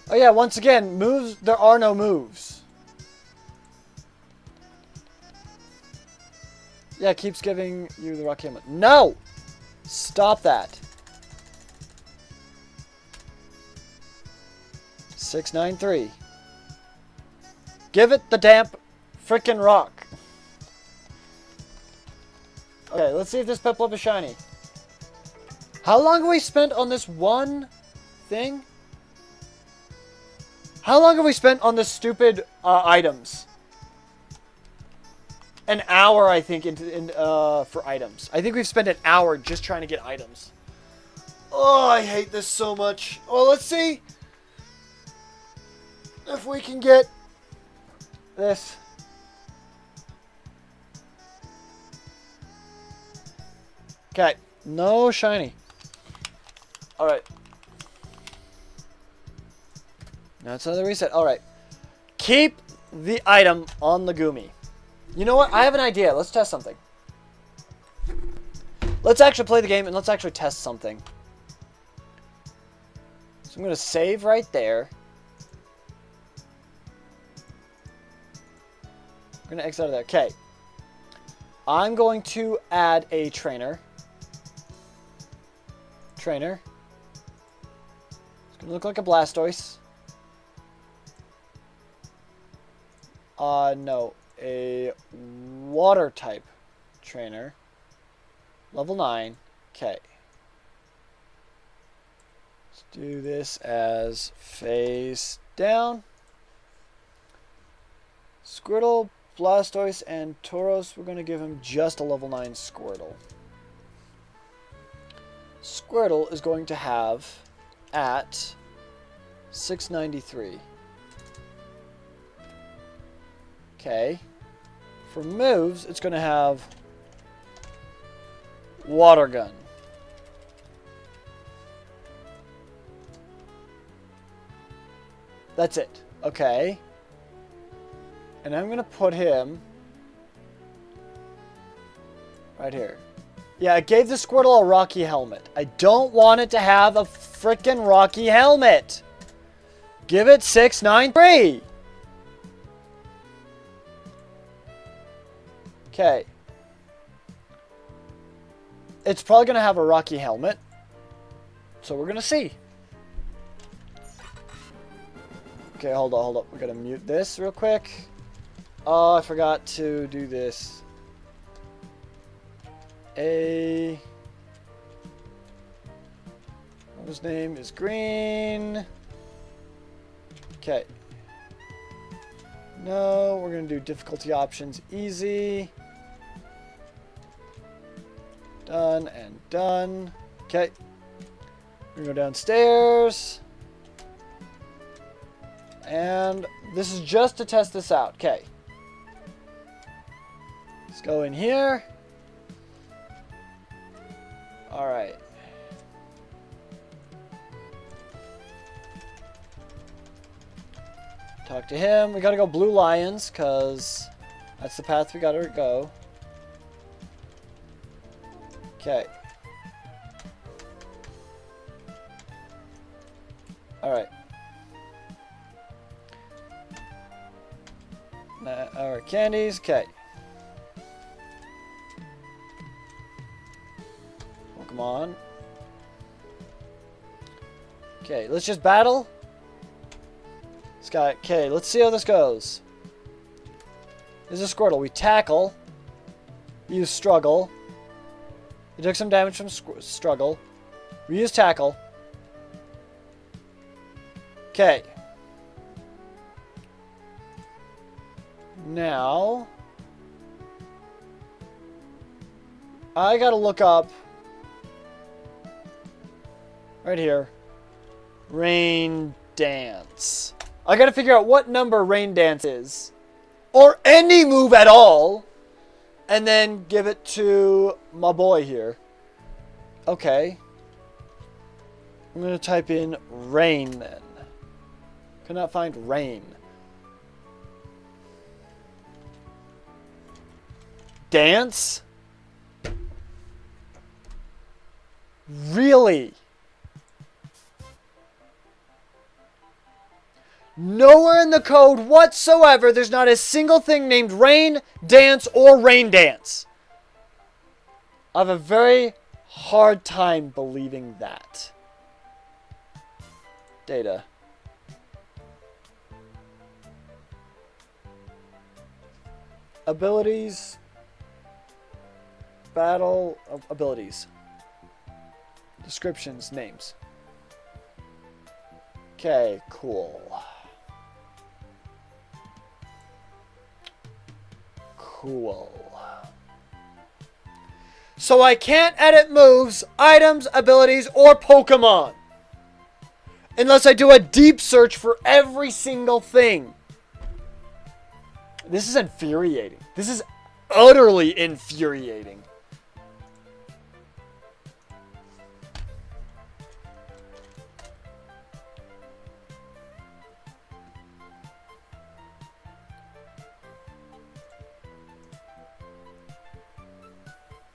Oh yeah, once again, moves, there are no moves. Yeah, it keeps giving you the rock helmet. No! Stop that. 693. Give it the damp frickin' rock. Okay, let's see if this Piplup is shiny. How long have we spent on this one thing? How long have we spent on this stupid items? An hour, I think, for items. I think we've spent an hour just trying to get items. Oh, I hate this so much. Well, let's see if we can get this. Okay, no shiny. Alright. Now it's another reset. Alright. Keep the item on the Gumi. You know what? I have an idea. Let's test something. Let's actually play the game and let's actually test something. So I'm going to save right there. I'm going to exit out of there. Okay. I'm going to add a trainer. Trainer. It's going to look like a Blastoise. No. A water type trainer. Level 9. Okay. Let's do this as face down. Squirtle, Blastoise, and Tauros. We're going to give him just a level 9 Squirtle. Squirtle is going to have at 693. Okay. For moves, it's going to have Water Gun. That's it. Okay. And I'm going to put him right here. Yeah, it gave the Squirtle a Rocky helmet. I don't want it to have a frickin' Rocky helmet. Give it 693. Okay. It's probably going to have a Rocky helmet. So we're going to see. Okay, hold on. We got to mute this real quick. Oh, I forgot to do this. His name is Green. Okay. No, we're going to do difficulty options easy. Done and done. Okay. We're going to go downstairs. And this is just to test this out. Okay. Let's go in here. Alright. Talk to him. We gotta go Blue Lions, because that's the path we gotta go. Okay. Alright. Alright, candies. Okay. Pokemon. Okay, let's just battle. This guy. Okay, let's see how this goes. This is a Squirtle. We tackle. Use struggle. We took some damage from struggle. We use tackle. Okay. Now, I gotta look up right here. Rain Dance. I gotta figure out what number Rain Dance is, or any move at all, and then give it to my boy here. Okay. I'm gonna type in Rain then. Could not find Rain. Dance? Really? Nowhere in the code whatsoever, there's not a single thing named Rain Dance or Rain Dance. I have a very hard time believing that. Data. Abilities. Battle abilities. Descriptions, names. Okay, cool. Cool. So I can't edit moves, items, abilities, or Pokemon. Unless I do a deep search for every single thing. This is infuriating. This is utterly infuriating.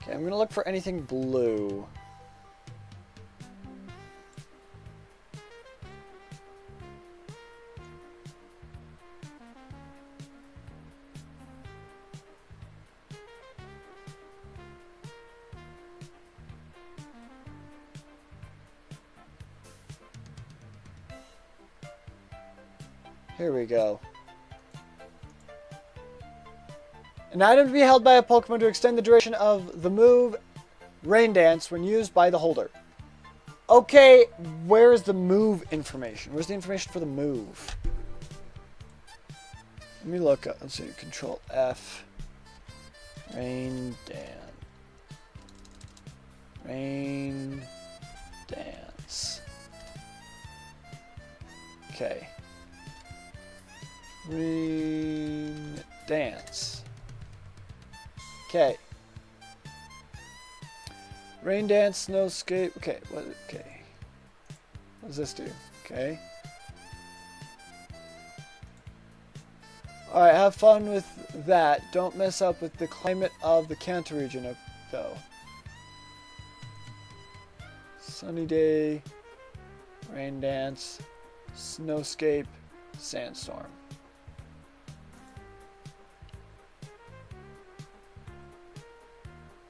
Okay, I'm going to look for anything blue. Here we go. An item to be held by a Pokemon to extend the duration of the move Rain Dance when used by the holder. Okay, where is the move information? Where's the information for the move? Let me look up. Let's see. Control F. Rain Dance. Rain Dance. Okay. Rain Dance. Okay. Rain Dance, Snowscape. Okay, okay. What does this do? Okay. Alright, have fun with that. Don't mess up with the climate of the Kanto region, though. Sunny day, Rain Dance, Snowscape, Sandstorm.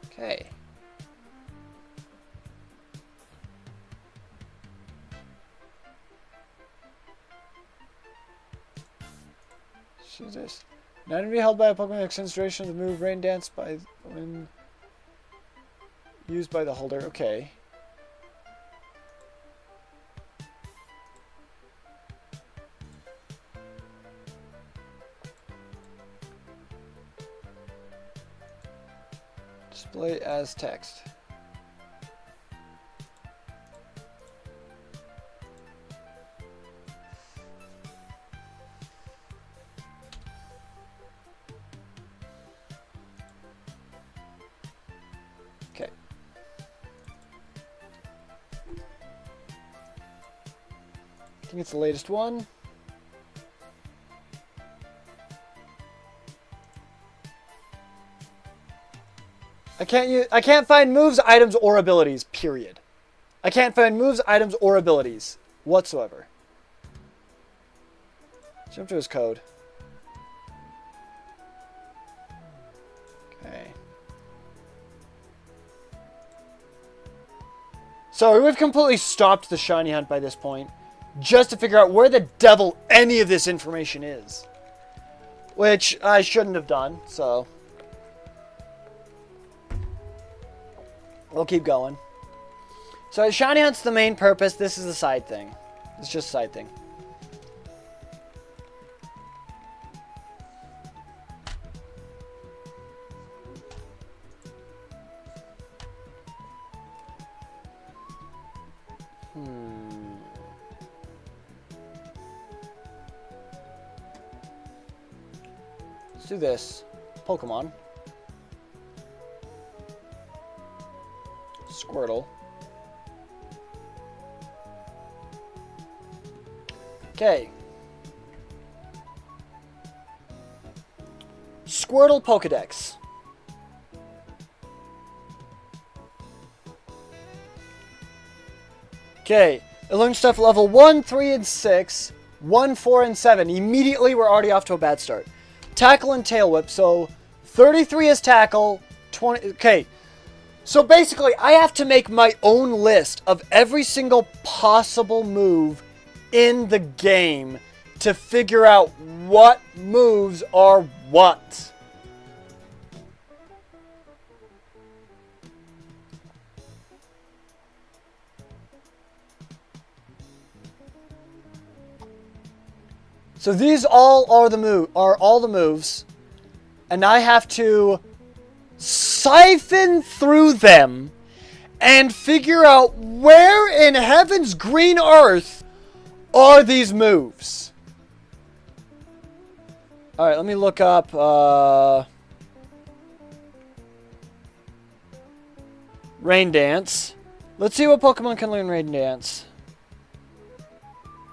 Okay. So this. An enemy held by a Pokemon extends duration of the move Rain Dance by when used by the holder. Okay. Display as text. Okay. I think it's the latest one. I can't find moves, items, or abilities, period. I can't find moves, items, or abilities whatsoever. Jump to his code. Okay. So we've completely stopped the shiny hunt by this point, just to figure out where the devil any of this information is. Which I shouldn't have done, so we'll keep going. So shiny hunt's the main purpose. This is the side thing. It's just a side thing. Let's do this. Pokemon. Squirtle. Okay. Squirtle Pokedex. Okay. It learned stuff level 1, 3, and 6. 1, 4, and 7. Immediately we're already off to a bad start. Tackle and Tail Whip. So 33 is Tackle. 20. Okay. So basically, I have to make my own list of every single possible move in the game to figure out what moves are what. So these all are all the moves, and I have to siphon through them and figure out where in heaven's green earth are these moves. Alright, let me look up Rain Dance. Let's see what Pokemon can learn Rain Dance.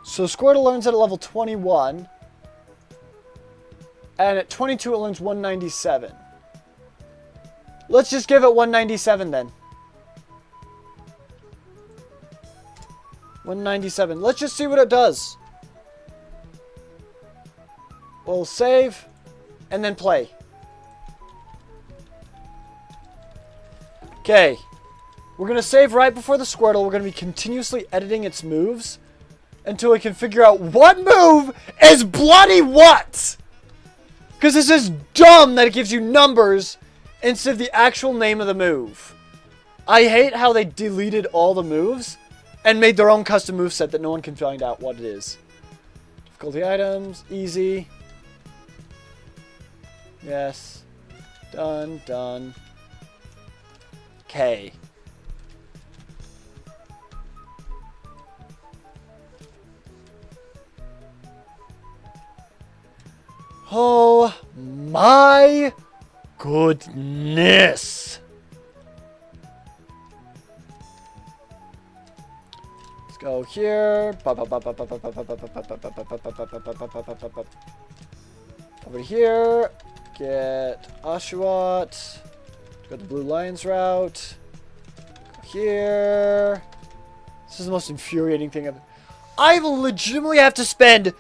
So Squirtle learns it at level 21. And at 22 it learns 197. Let's just give it 197 then. 197. Let's just see what it does. We'll save and then play. Okay. We're going to save right before the Squirtle. We're going to be continuously editing its moves until we can figure out what move is bloody what. Because this is dumb that it gives you numbers instead of the actual name of the move. I hate how they deleted all the moves and made their own custom moveset that no one can find out what it is. Difficulty items, easy. Yes. Done, done. Okay. Oh my goodness. Let's go here. Over here. Get Oshawott. Go the Blue Lions route. Go here. This is the most infuriating thing ever. I legitimately have to spend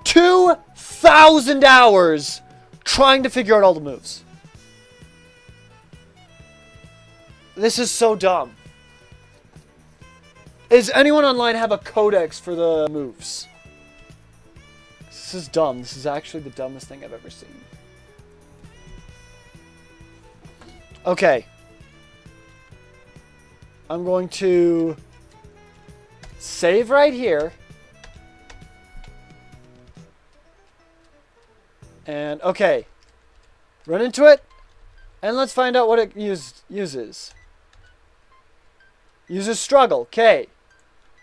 2,000 hours trying to figure out all the moves. This is so dumb. Does anyone online have a codex for the moves? This is dumb. This is actually the dumbest thing I've ever seen. Okay. I'm going to save right here. And, okay. Run into it. And let's find out what it uses. Uses struggle. Okay.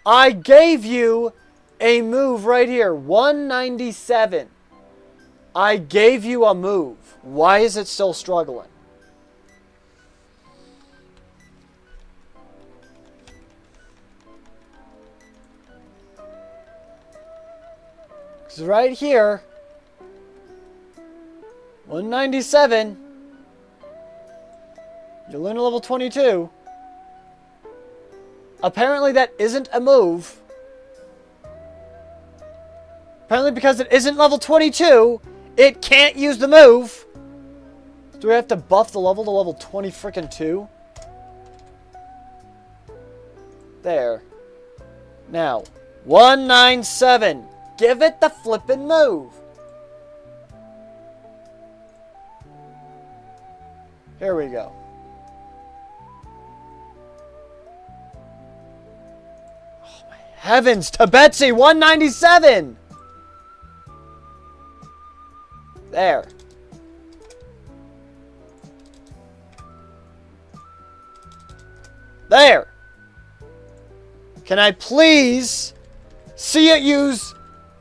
I gave you a move right here. 197. I gave you a move. Why is it still struggling? Because right here, 197. You learn to level 22. Apparently that isn't a move. Apparently because it isn't level 22, it can't use the move. Do we have to buff the level to level 20 freaking 2? There. Now, 197. Give it the flippin' move. Here we go. Oh my heavens, to Betsy, 197! There. There! Can I please see it use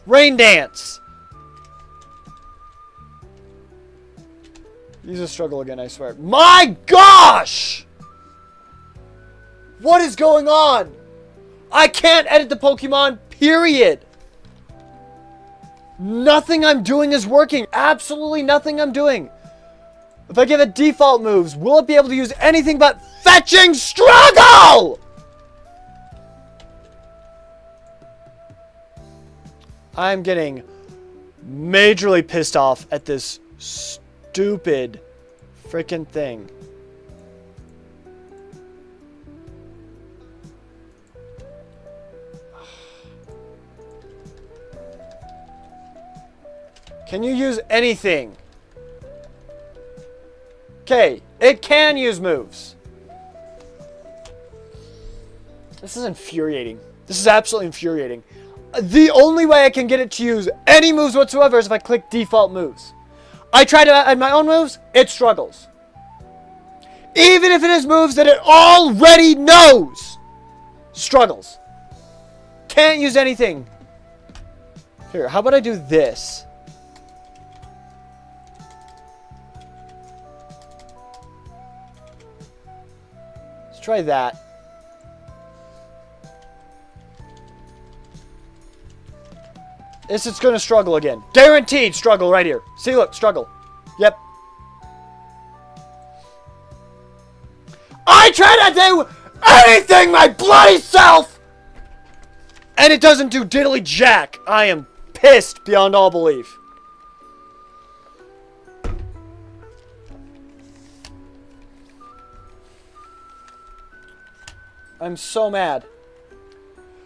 Rain Dance? Use a struggle again, I swear. My gosh! What is going on? I can't edit the Pokemon, period. Nothing I'm doing is working. Absolutely nothing I'm doing. If I give it default moves, will it be able to use anything but fetching struggle? I'm getting majorly pissed off at this stupid freaking thing. Can you use anything? Okay, it can use moves. This is infuriating. This is absolutely infuriating. The only way I can get it to use any moves whatsoever is if I click default moves. I try to add my own moves, it struggles. Even if it is moves that it already knows, struggles. Can't use anything. Here, how about I do this? Let's try that. It's going to struggle again. Guaranteed struggle right here. See, look, struggle. Yep. I try to do anything my bloody self, and it doesn't do diddly jack. I am pissed beyond all belief. I'm so mad.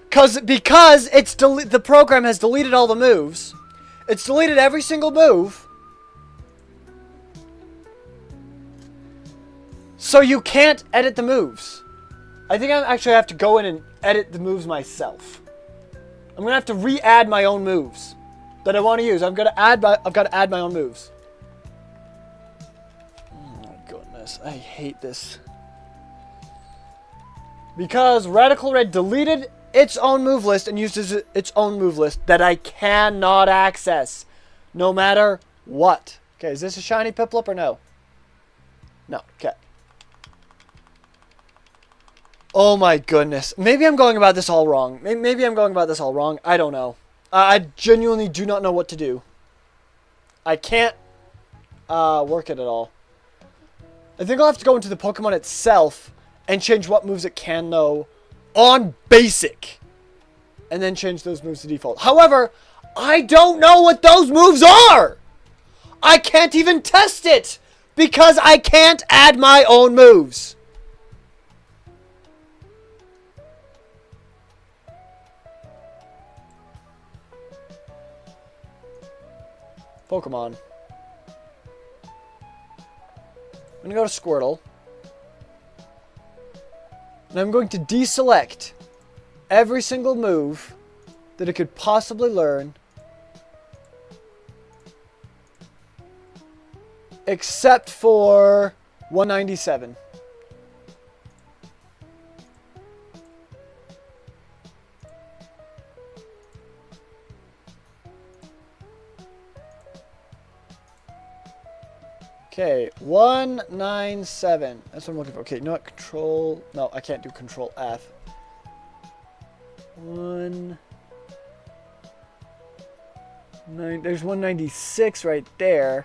Because the program has deleted all the moves. It's deleted every single move. So you can't edit the moves. I think I actually have to go in and edit the moves myself. I'm gonna have to re-add my own moves that I want to use. I've got to add my own moves. Oh my goodness, I hate this. Because Radical Red deleted its own move list and uses its own move list that I cannot access, no matter what. Okay, is this a shiny Piplup or no? No. Okay. Oh my goodness. Maybe I'm going about this all wrong. Maybe I'm going about this all wrong. I don't know. I genuinely do not know what to do. I can't work it at all. I think I'll have to go into the Pokemon itself and change what moves it can know on basic, and then change those moves to default. However, I don't know what those moves are. I can't even test it because I can't add my own moves. Pokemon. I'm gonna go to Squirtle. And I'm going to deselect every single move that it could possibly learn, except for 197. Okay, 197. That's what I'm looking for. Okay, not control. No, I can't do control F. There's 196 right there.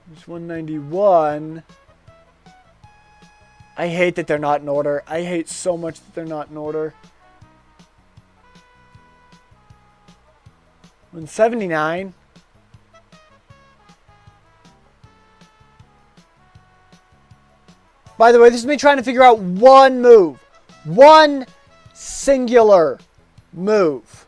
There's 191. I hate that they're not in order. I hate so much that they're not in order. 179. By the way, this is me trying to figure out one move. One singular move.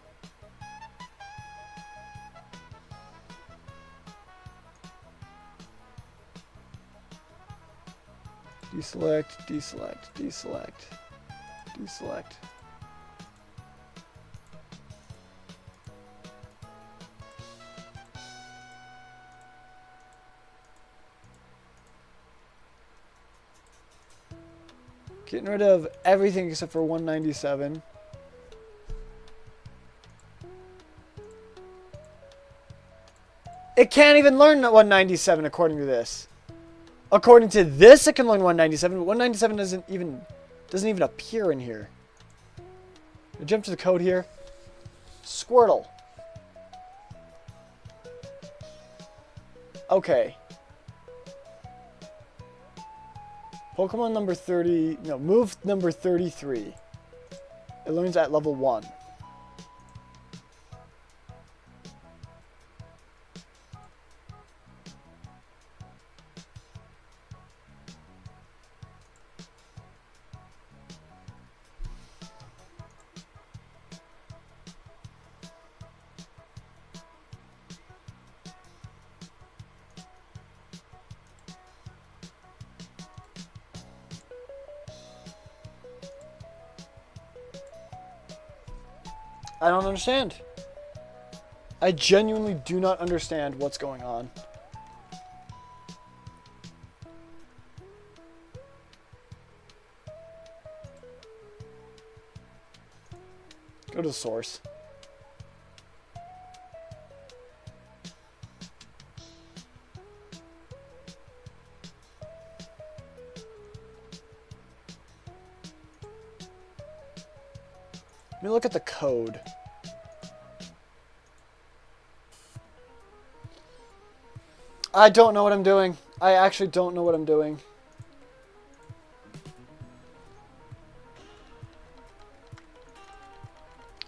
Deselect, deselect, deselect, deselect. Getting rid of everything except for 197. It can't even learn 197 according to this. According to this, it can learn 197, but 197 doesn't even appear in here. I jump to the code here. Squirtle. Okay. Pokemon number 30, no, move number 33. It learns at level 1. I don't understand. I genuinely do not understand what's going on. Go to the source. Let me look at the code. I don't know what I'm doing. I actually don't know what I'm doing.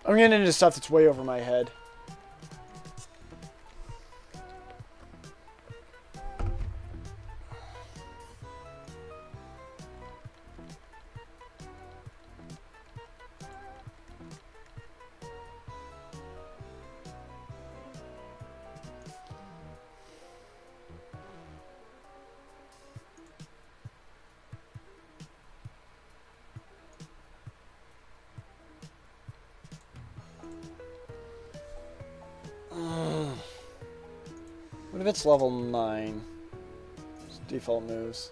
I'm getting into stuff that's way over my head. What if it's level 9? It's default moves.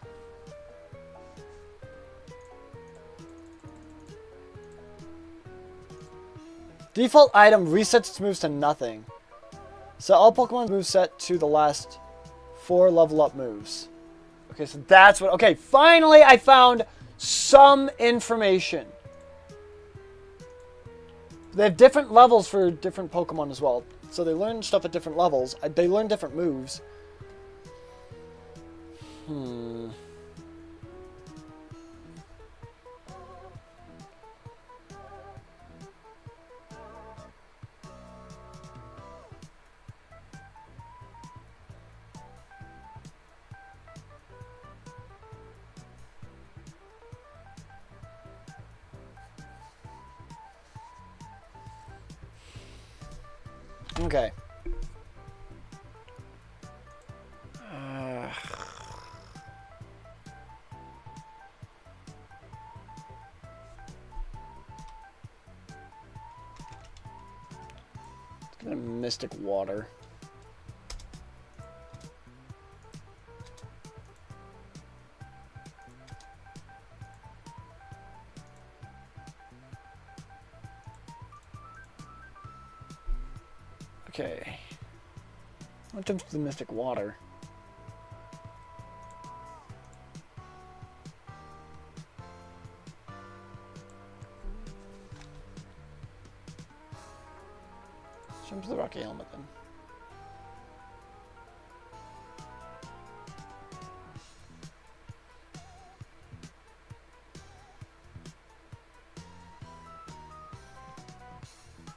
Default item resets its moves to nothing. So all Pokemon moves set to the last 4 level up moves. Okay, so that's what... Okay, finally I found some information. They have different levels for different Pokemon as well. So they learn stuff at different levels. They learn different moves. Okay. Mystic water. Okay. I'll jump to the mystic water. Jump to the rocky helmet then.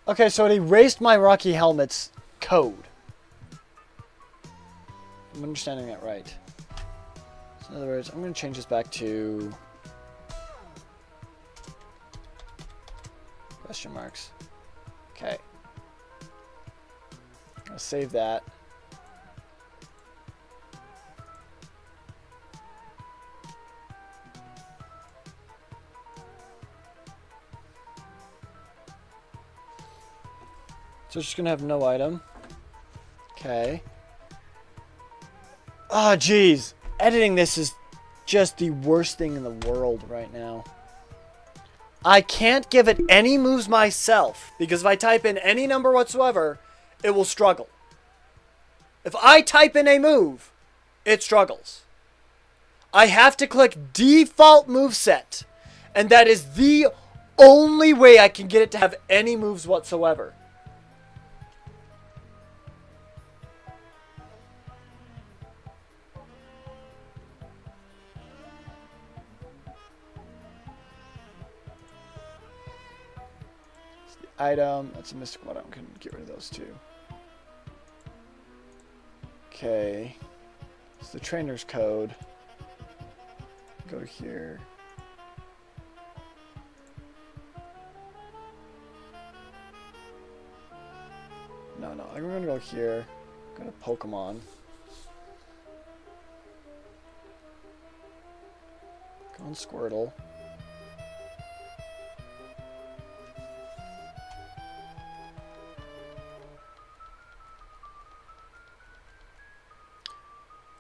Okay, so it erased my Rocky Helmet's code. I'm understanding that right. So in other words, I'm going to change this back to question marks. Okay. I'll save that. So it's just gonna have no item. Okay. Ah, oh, jeez. Editing this is just the worst thing in the world right now. I can't give it any moves myself because if I type in any number whatsoever, it will struggle. If I type in a move, it struggles. I have to click default moveset, and that is the only way I can get it to have any moves whatsoever. Item, that's a mystic one. I'm going to get rid of those two. Okay. It's the trainer's code. Go to here. No, I'm going to go here. Go to Pokémon. Go on Squirtle.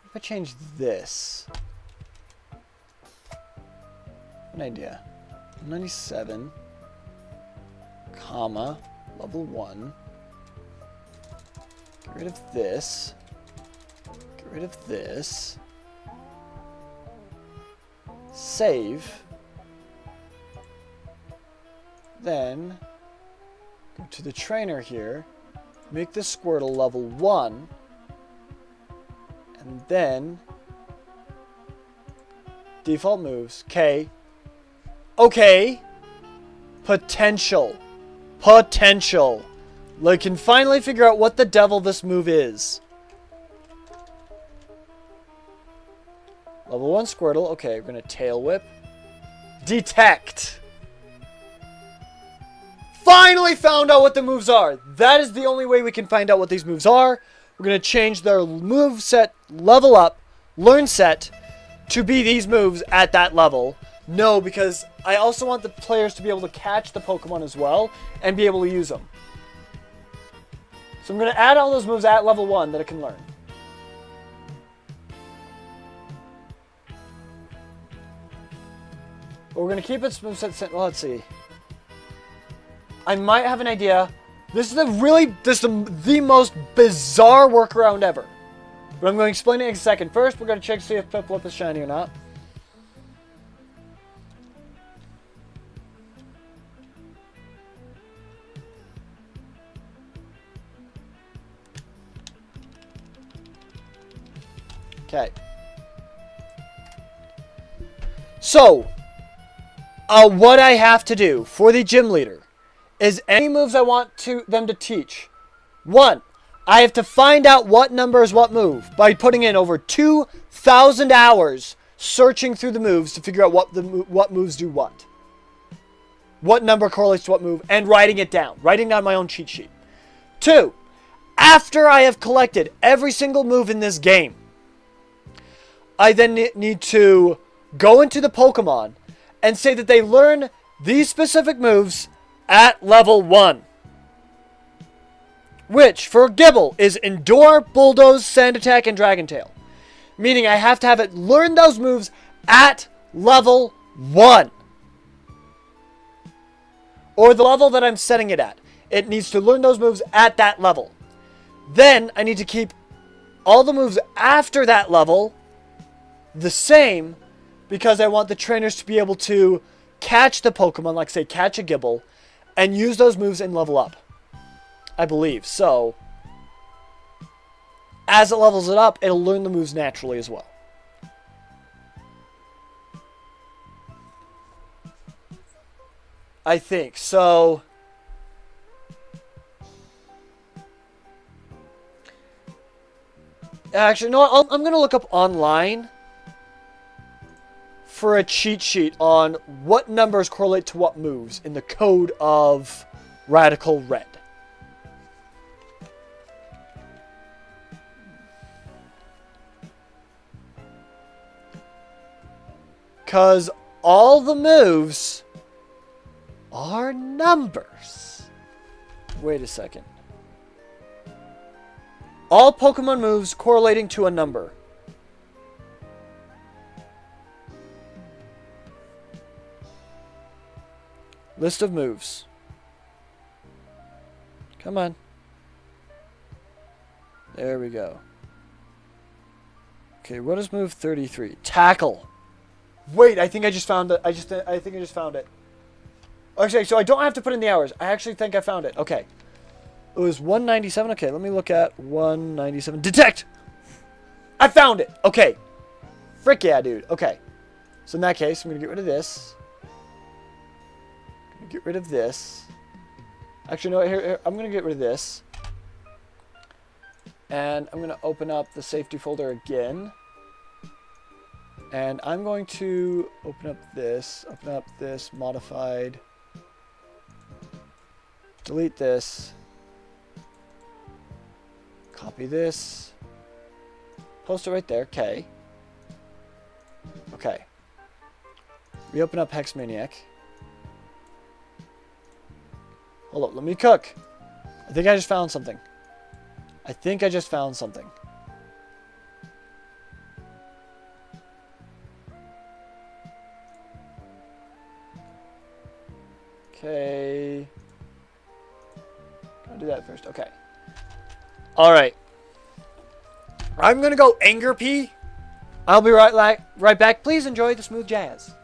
If I change this, an idea, 97, comma, level 1, get rid of this, get rid of this, save, then go to the trainer here, make the Squirtle level 1, and then default moves. Okay. Okay. Potential. Potential. I can finally figure out what the devil this move is. Level 1 Squirtle. Okay, we're going to tail whip. Detect. Finally found out what the moves are. That is the only way we can find out what these moves are. We're going to change their move set, level up, learn set to be these moves at that level. No, because I also want the players to be able to catch the Pokemon as well and be able to use them. So I'm going to add all those moves at level 1 that it can learn. But we're going to keep its moveset. Well, let's see. I might have an idea. This is the most bizarre workaround ever. But I'm going to explain it in a second. First, we're going to check to see if Piplup is shiny or not. Okay. So, what I have to do for the gym leader is any moves I want them to teach. 1, I have to find out what number is what move by putting in over 2,000 hours searching through the moves to figure out what moves do what. What number correlates to what move, and writing it down. Writing down my own cheat sheet. 2, after I have collected every single move in this game, I then need to go into the Pokemon and say that they learn these specific moves at level 1. which for Gibble is Endure, Bulldoze, Sand Attack, and Dragon Tail. Meaning I have to have it learn those moves at level 1. Or the level that I'm setting it at. It needs to learn those moves at that level. Then I need to keep all the moves after that level the same, because I want the trainers to be able to catch the Pokemon, like say catch a Gibble, and use those moves and level up. I believe. So, as it levels it up, it'll learn the moves naturally as well. I think. So, actually, no, I'm going to look up online for a cheat sheet on what numbers correlate to what moves in the code of Radical Red. Because all the moves are numbers. Wait a second. All Pokemon moves correlating to a number. List of moves. Come on. There we go. Okay, what is move 33? Tackle. Wait, I think I just found it. I think I just found it. Okay, so I don't have to put in the hours. I actually think I found it. Okay. It was 197. Okay, let me look at 197. Detect! I found it! Okay. Frick yeah, dude. Okay. So in that case, I'm going to get rid of this. I'm going to get rid of this. Actually, no, here, I'm going to get rid of this. And I'm going to open up the safety folder again. And I'm going to open up this, modified. Delete this. Copy this. Post it right there. Okay. Okay. We open up Hex Maniac. Hold up, let me cook. I think I just found something. Okay. I'll do that first. Okay. Alright. I'm gonna go Anger Pea. I'll be right back. Please enjoy the smooth jazz.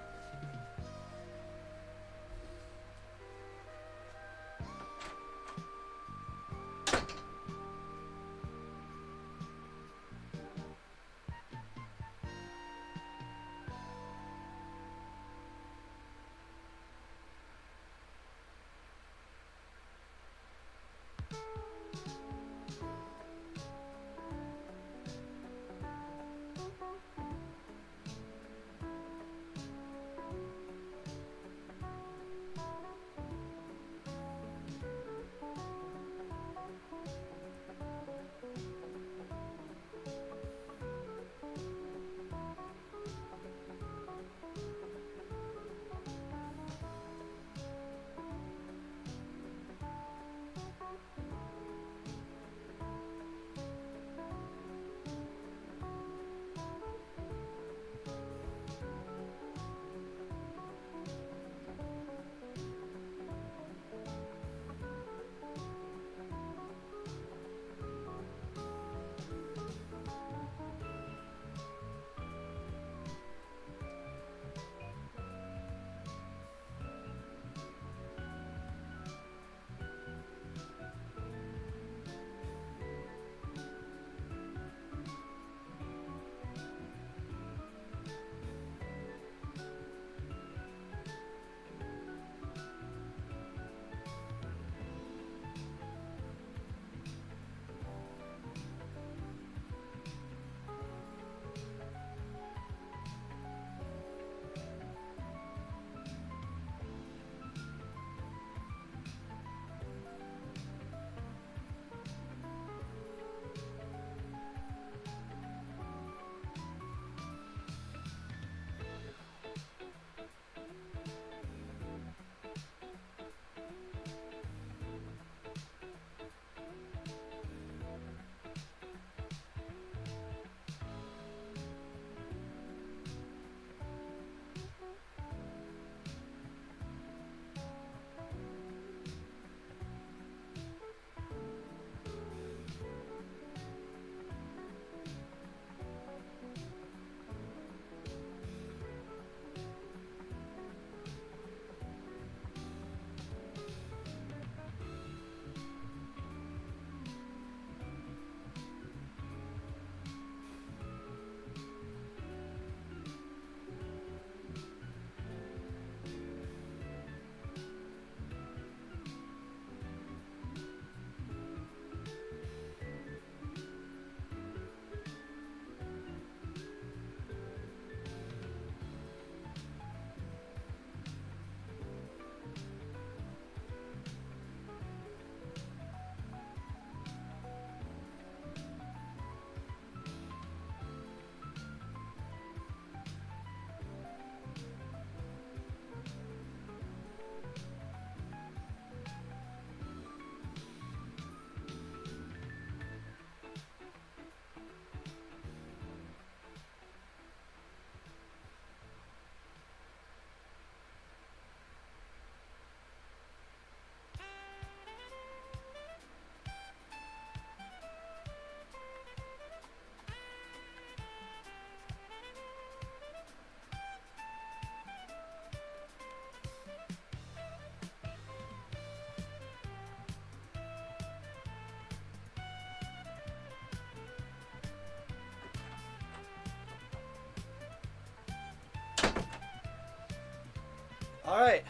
Alright.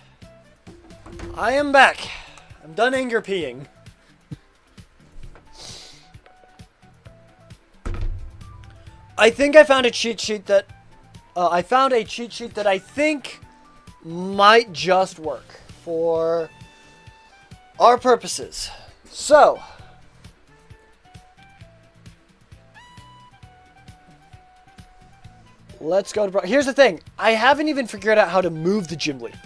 I am back. I'm done anger peeing. I think I found a cheat sheet that... I think might just work for our purposes. So... let's go to... Here's the thing. I haven't even figured out how to move the gym lead.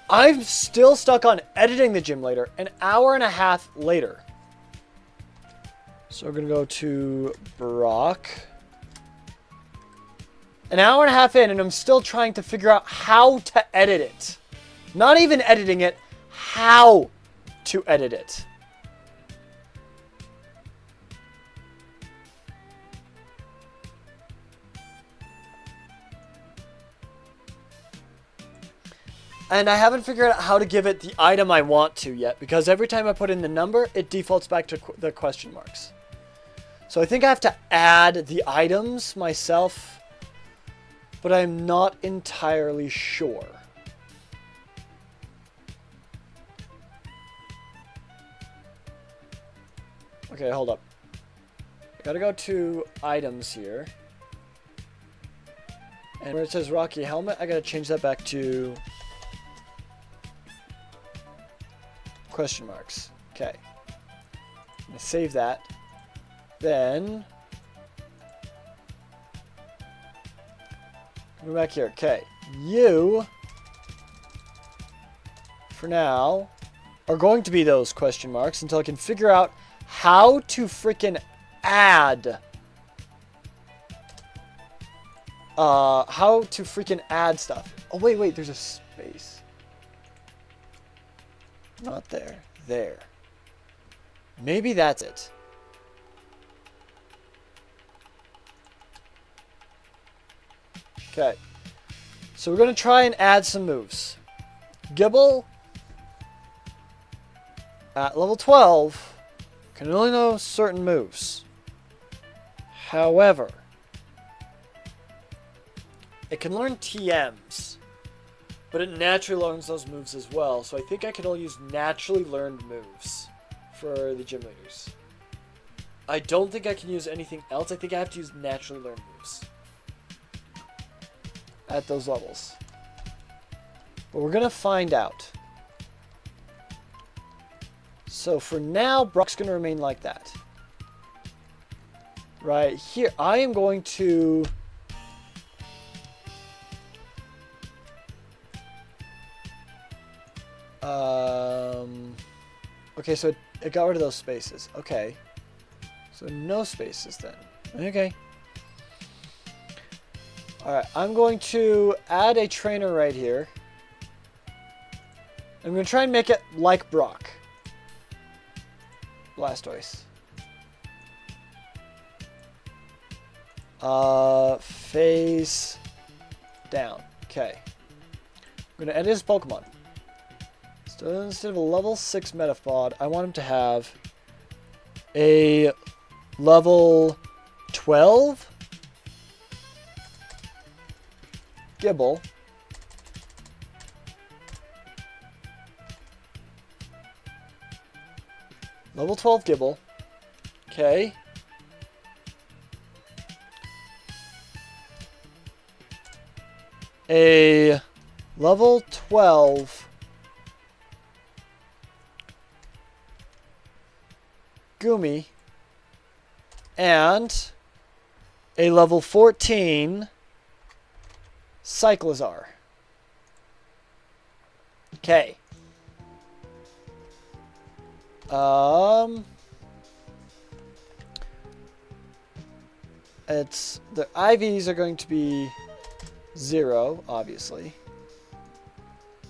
I'm still stuck on editing the gym leader an hour and a half later. So we're going to go to Brock. An hour and a half in, and I'm still trying to figure out how to edit it. Not even editing it, how to edit it. And I haven't figured out how to give it the item I want to yet, because every time I put in the number, it defaults back to the question marks. So I think I have to add the items myself, but I'm not entirely sure. Okay, hold up. I gotta go to items here. And where it says Rocky Helmet, I gotta change that back to... question marks. Okay. I'm gonna save that. Then come back here. Okay. You for now are going to be those question marks until I can figure out how to freaking add stuff. Oh wait, there's a space. Not there. There. Maybe that's it. Okay. So we're going to try and add some moves. Gibble at level 12 can only know certain moves. However, it can learn TMs. But it naturally learns those moves as well, so I think I can only use naturally learned moves for the gym leaders. I don't think I can use anything else. I think I have to use naturally learned moves at those levels. But we're going to find out. So for now, Brock's going to remain like that. Right here, I am going to... okay, so it got rid of those spaces. Okay. So no spaces then. Okay. Alright, I'm going to add a trainer right here. I'm going to try and make it like Brock. Blastoise. Face down. Okay. I'm going to edit his Pokemon. So instead of a level 6 Metapod, I want him to have a level 12 Gibble. Level 12 Gibble. Okay. A level 12 Gumi, and a level 14 Cyclizar. Okay. It's the IVs are going to be 0, obviously.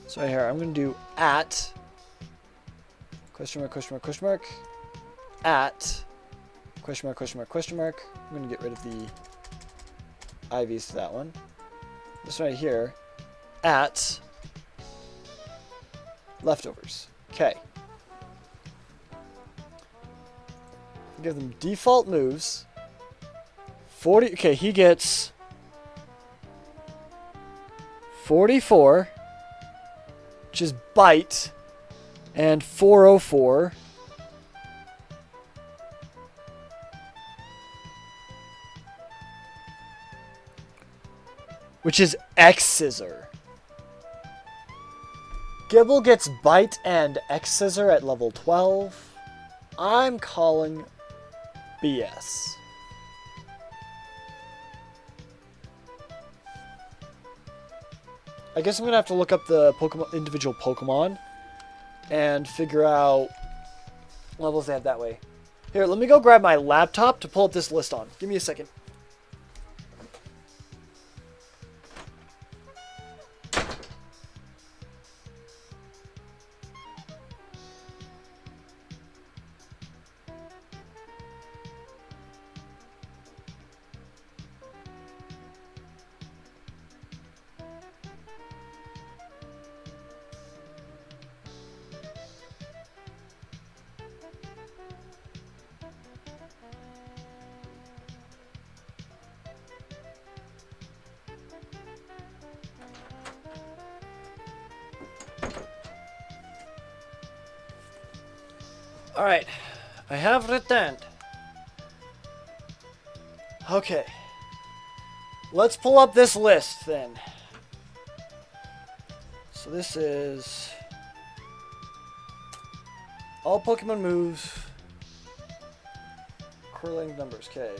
So here I'm going to do at question mark, question mark, question mark. At question mark, question mark, question mark. I'm going to get rid of the IVs to that one. This right here. At leftovers. Okay. Give them default moves. 40. Okay, he gets 44. which is Bite, and 404, which is X-Scissor. Gibble gets Bite and X-Scissor at level 12. I'm calling BS. I guess I'm going to have to look up the individual Pokemon and figure out levels they have that way. Here, let me go grab my laptop to pull up this list on. Give me a second. Alright, I have returned. Okay. Let's pull up this list then. So this is all Pokemon moves, correlating numbers, okay.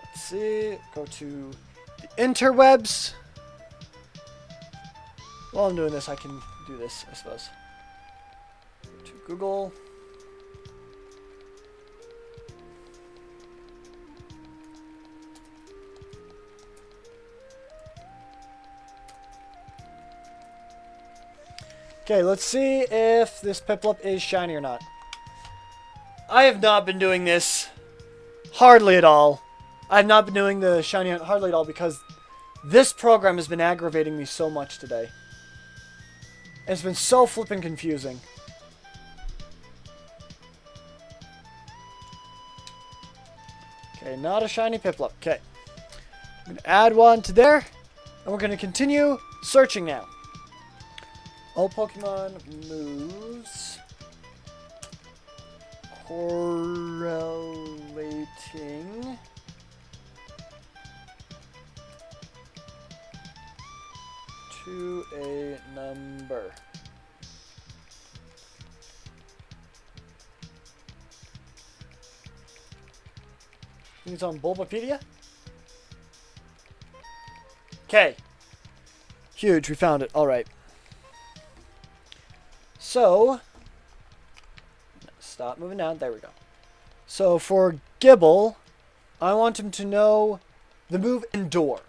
Let's see, go to the interwebs. While I'm doing this, I can do this, I suppose. To Google. Okay, let's see if this Piplup is shiny or not. I have not been doing this hardly at all. I have not been doing the shiny hunt hardly at all because this program has been aggravating me so much today. It's been so flippin' confusing. Okay, not a shiny Piplup. Okay. I'm going to add one to there. And we're going to continue searching now. All Pokemon moves. Correlating. To a number. I think it's on Bulbapedia. Okay. Huge, we found it. Alright. So, stop moving down. There we go. So for Gibble, I want him to know the move Endure.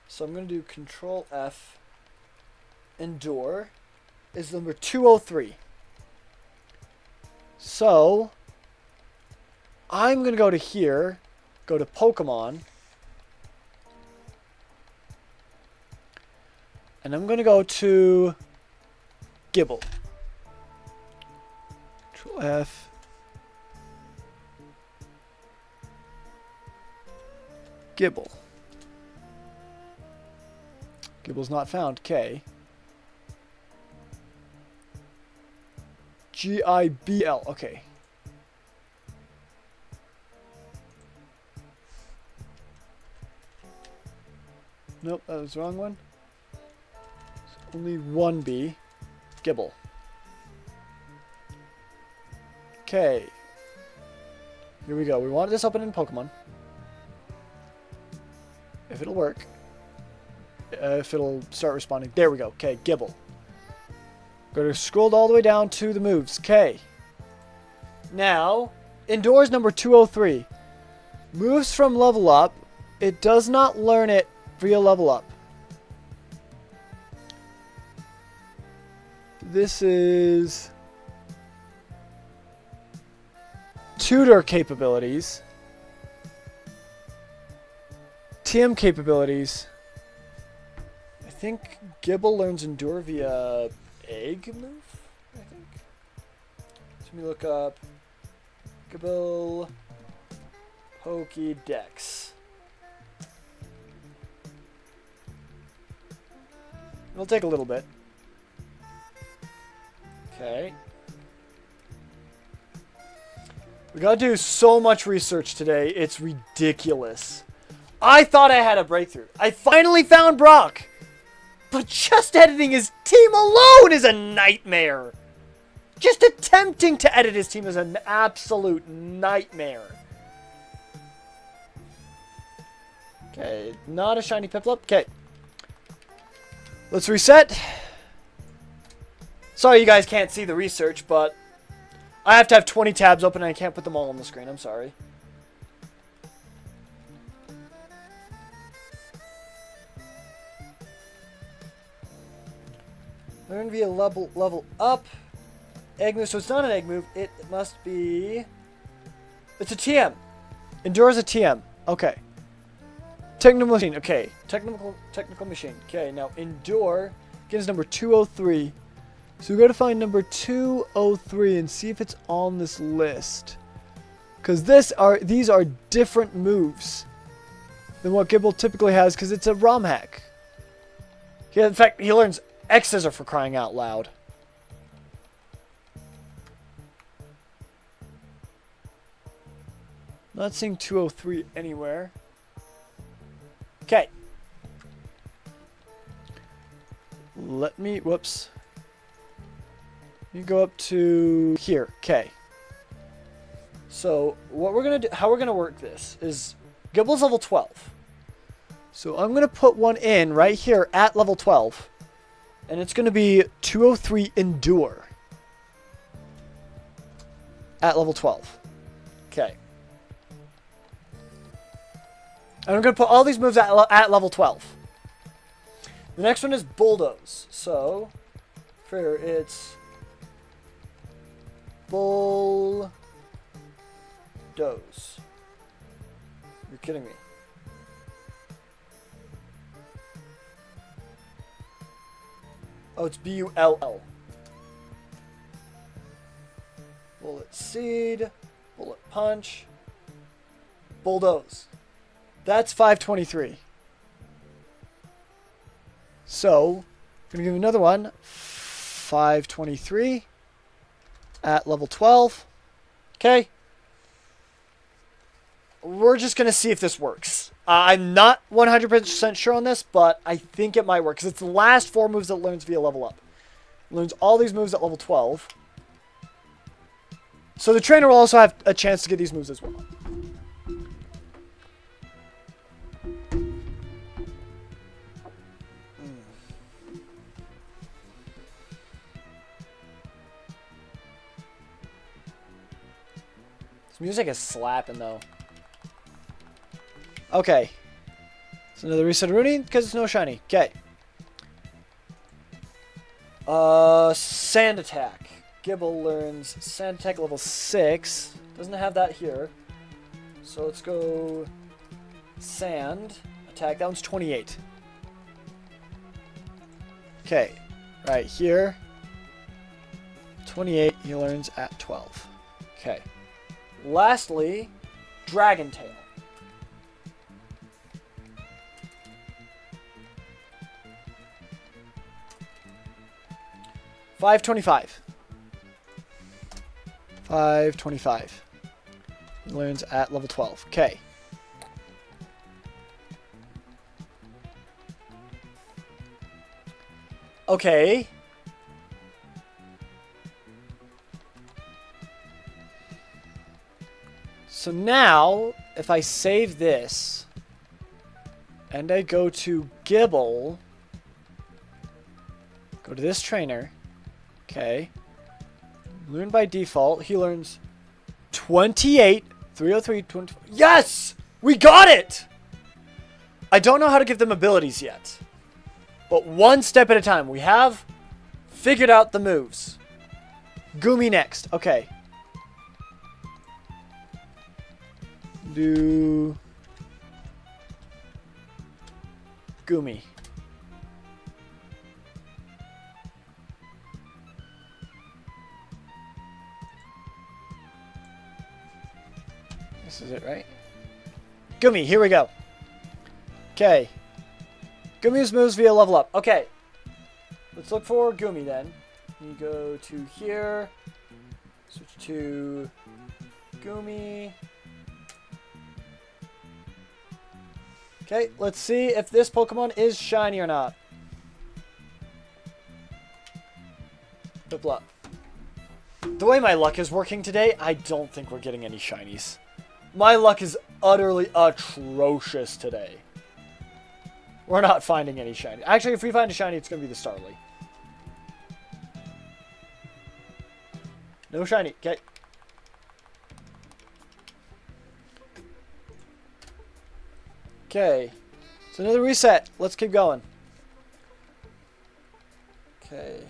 So I'm going to do Control F. Endure is number 203. So I'm going to go to here, go to Pokemon, and I'm going to go to Gibble. Control F. Gibble. Gibble's not found. K. G-I-B-L. Okay. Nope, that was the wrong one. There's only one B. Gibble. Okay. Here we go. We want this open in Pokemon. If it'll work. If it'll start responding. There we go. Okay, Gibble. Go to scroll all the way down to the moves. Okay. Now, Endure is number 203. Moves from level up. It does not learn it via level up. This is tutor capabilities. TM capabilities. I think Gibble learns Endure via egg move, I think. So let me look up Gibble Pokédex. It'll take a little bit. Okay. We gotta do so much research today. It's ridiculous. I thought I had a breakthrough. I finally found Brock. But just editing his team alone is a nightmare. Just attempting to edit his team is an absolute nightmare. Okay, not a shiny Piplup. Okay. Let's reset. Sorry you guys can't see the research, but I have to have 20 tabs open and I can't put them all on the screen. I'm sorry. Learn via level up. Egg move. So it's not an egg move. It must be... It's a TM. Endure is a TM. Okay. Technical machine. Okay. Technical machine. Okay. Now Endure gives number 203. So we got to find number 203 and see if it's on this list. Because these are different moves than what Gibble typically has because it's a ROM hack. Yeah, in fact, he learns X Scissor for crying out loud. Not seeing 203 anywhere. Okay. Whoops. You go up to here. Okay. So what we're gonna do, how we're gonna work this is Gibble's level 12. So I'm gonna put one in right here at level 12, and it's gonna be 203 Endure at level 12. Okay. And I'm gonna put all these moves at level 12. The next one is Bulldoze. So for it's Bulldoze. You're kidding me. Oh, it's B-U-L-L. Bullet Seed. Bullet Punch. Bulldoze. That's 523. So, I'm going to give you another one. 523 at level 12. Okay. We're just going to see if this works. I'm not 100% sure on this, but I think it might work. Because it's the last 4 moves that it learns via level up. It learns all these moves at level 12. So the trainer will also have a chance to get these moves as well. This music is slapping though. Okay. It's another reset of Rooney because it's no shiny. Okay. Sand Attack. Gibble learns Sand Attack level 6. Doesn't have that here. So let's go Sand Attack. That one's 28. Okay. Right here. 28 he learns at 12. Okay. Lastly, Dragon Tail. $525. $525. He learns at level 12. Okay. Okay. So now, if I save this, and I go to Gibble, go to this trainer, okay, learn by default, he learns 28, 303, 20, yes! We got it! I don't know how to give them abilities yet, but one step at a time. We have figured out the moves. Gumi next, okay. Do Gumi. This is it, right? Gumi, here we go. Okay. Gumi's moves via level up. Okay. let's look for Gumi then. You go to here. Switch to Gumi. Okay, let's see if this Pokemon is shiny or not. Piplup. The way my luck is working today, I don't think we're getting any shinies. My luck is utterly atrocious today. We're not finding any shiny. Actually, if we find a shiny, it's going to be the Starly. No shiny. Okay. Okay. It's another reset. Let's keep going. Okay.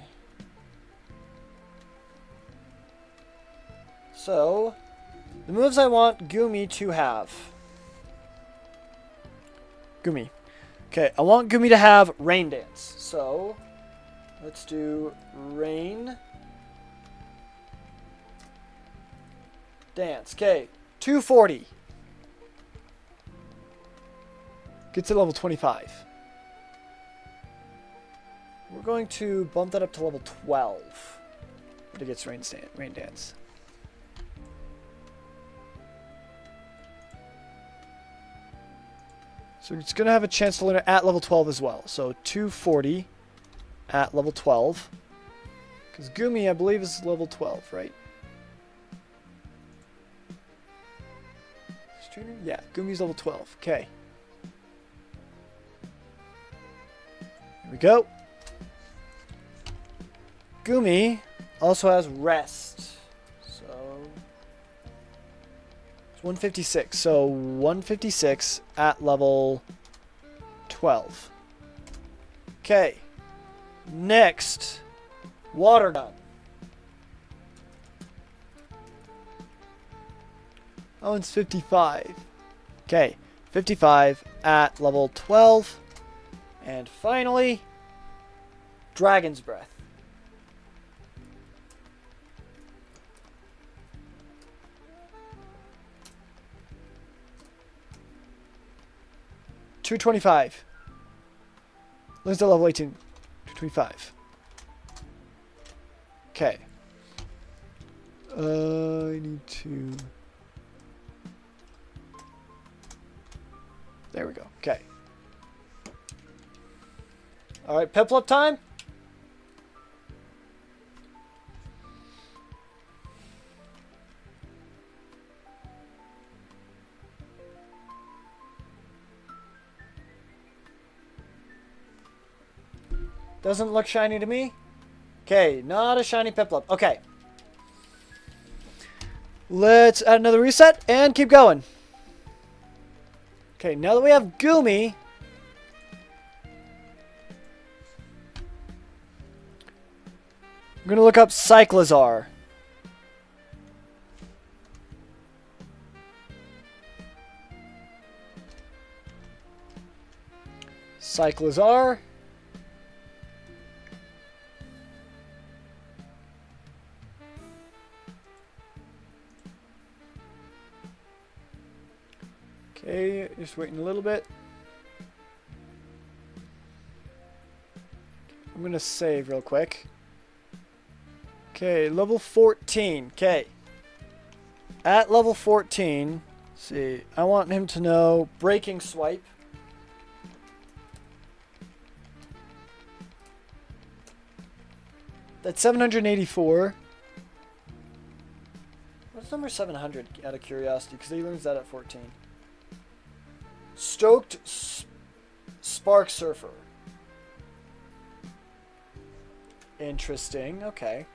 So, the moves I want Gumi to have. Gumi. Okay, I want Gumi to have Rain Dance. So, let's do Rain Dance. Okay, 240. Gets to level 25. We're going to bump that up to level 12. But it gets Rain Dance. So it's going to have a chance to learn it at level 12 as well. So 240 at level 12. Because Gumi, I believe, is level 12, right? Yeah, Gumi's level 12. Okay. Here we go. Gumi also has Rest. So it's 156. So 156 at level 12. Okay. Next, Water Gun. Oh, it's 55. Okay, 55 at level 12. And finally, Dragon's Breath. $225. Learns to level 18. 225. Okay. I need to... There we go. Okay. Alright, Piplup time. Doesn't look shiny to me. Okay, not a shiny Piplup. Okay. Let's add another reset and keep going. Okay, now that we have Gumi, I'm going to look up Cyclizar. Cyclizar. Okay, just waiting a little bit. I'm going to save real quick. Okay, level 14. Okay. At level 14, let's see, I want him to know Breaking Swipe. That's 784. What's number 700 out of curiosity? Because he learns that at 14. Stoked Spark Surfer. Interesting. Okay.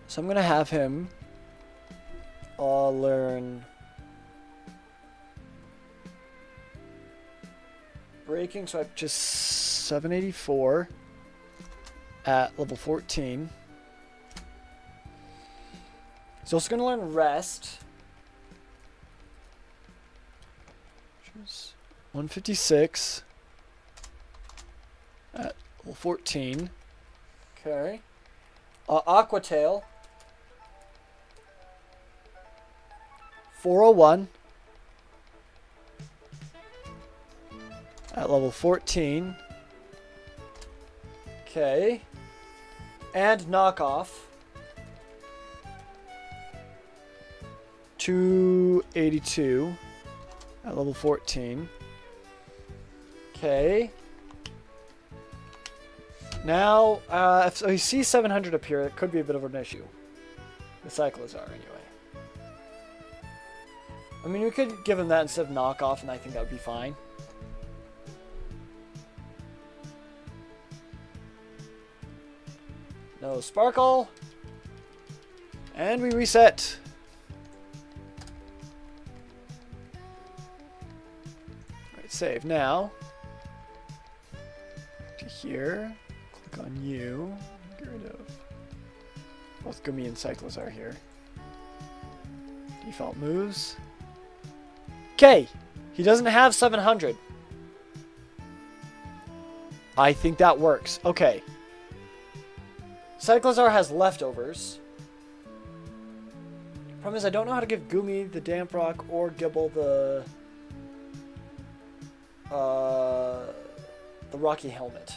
So I'm going to have him learn Breaking Swipe, just 784 at level 14. He's also going to learn Rest. Which is 156 at level 14. Okay. Aqua Tail. 401. At level 14. Okay. And knockoff. 282. At level 14. Okay. Now, if we see 700 up here, it could be a bit of an issue. The cyclists are, anyway. I mean, we could give him that instead of knockoff, and I think that would be fine. No sparkle. And we reset. Right, save now. To here. Click on you. Get rid of. Both Gumi and Cyclos are here. Default moves. Okay. He doesn't have 700. I think that works. Okay. Cyclozar has leftovers. Problem is, I don't know how to give Gumi the Damp Rock or Gibble the Rocky Helmet.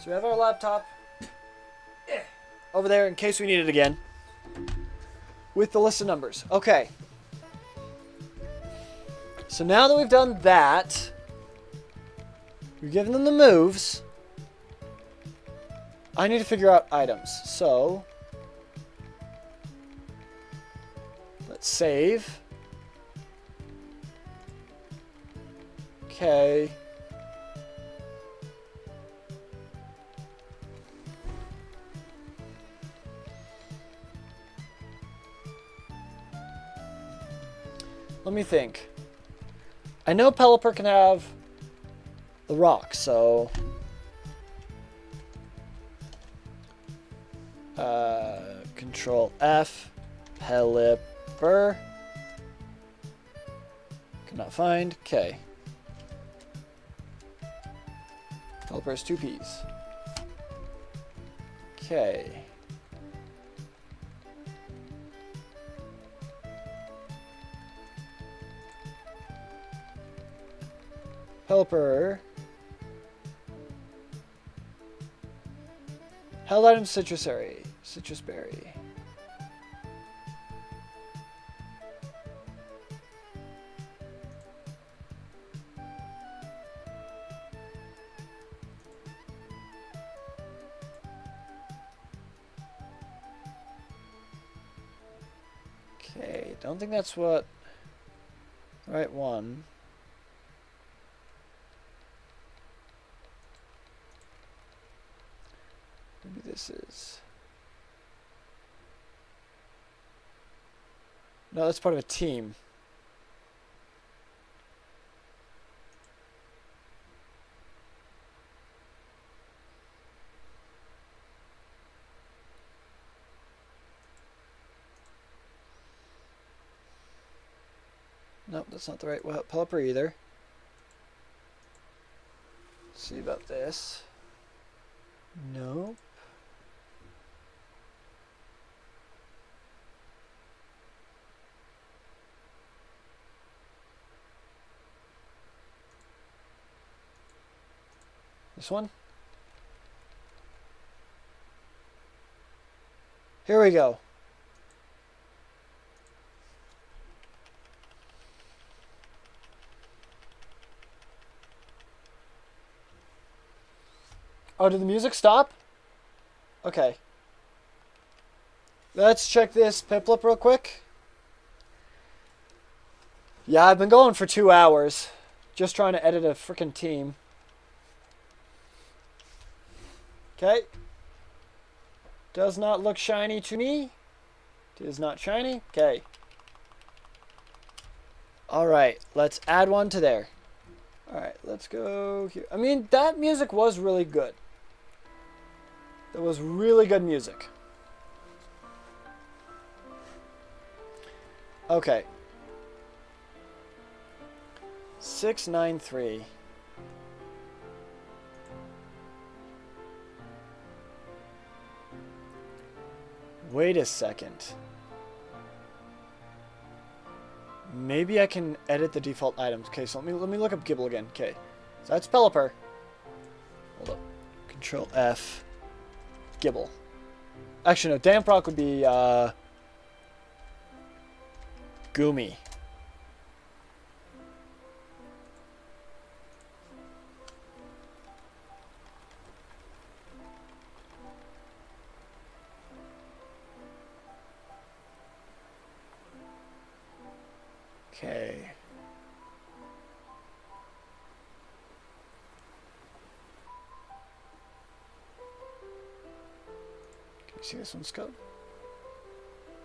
So we have our laptop over there in case we need it again with the list of numbers. Okay. So now that we've done that, we've given them the moves. I need to figure out items. So, let's save. Okay. Let me think. I know Pelipper can have the rock, so Control F, Pelipper. Cannot find. Okay. Pelipper is 2 Ps. Okay. Pelipper. Held item citrus berry. Okay, don't think that's what the right one. Maybe this is. No, that's part of a team. Nope, that's not the right Pelipper either. Let's see about this. Nope. This one? Here we go. Oh, did the music stop? Okay. Let's check this Piplup real quick. Yeah, I've been going for 2 hours. Just trying to edit a freaking team. Okay. Does not look shiny to me. It is not shiny. Okay. Alright, let's add one to there. Alright, let's go here. I mean, that music was really good. That was really good music. Okay. 693. Wait a second. Maybe I can edit the default items. Okay, so let me look up Gibble again. Okay, so that's Pelipper. Hold up. Control F. Gibble. Actually, no. Damprock would be Goomy. Okay. Can you see this one's code?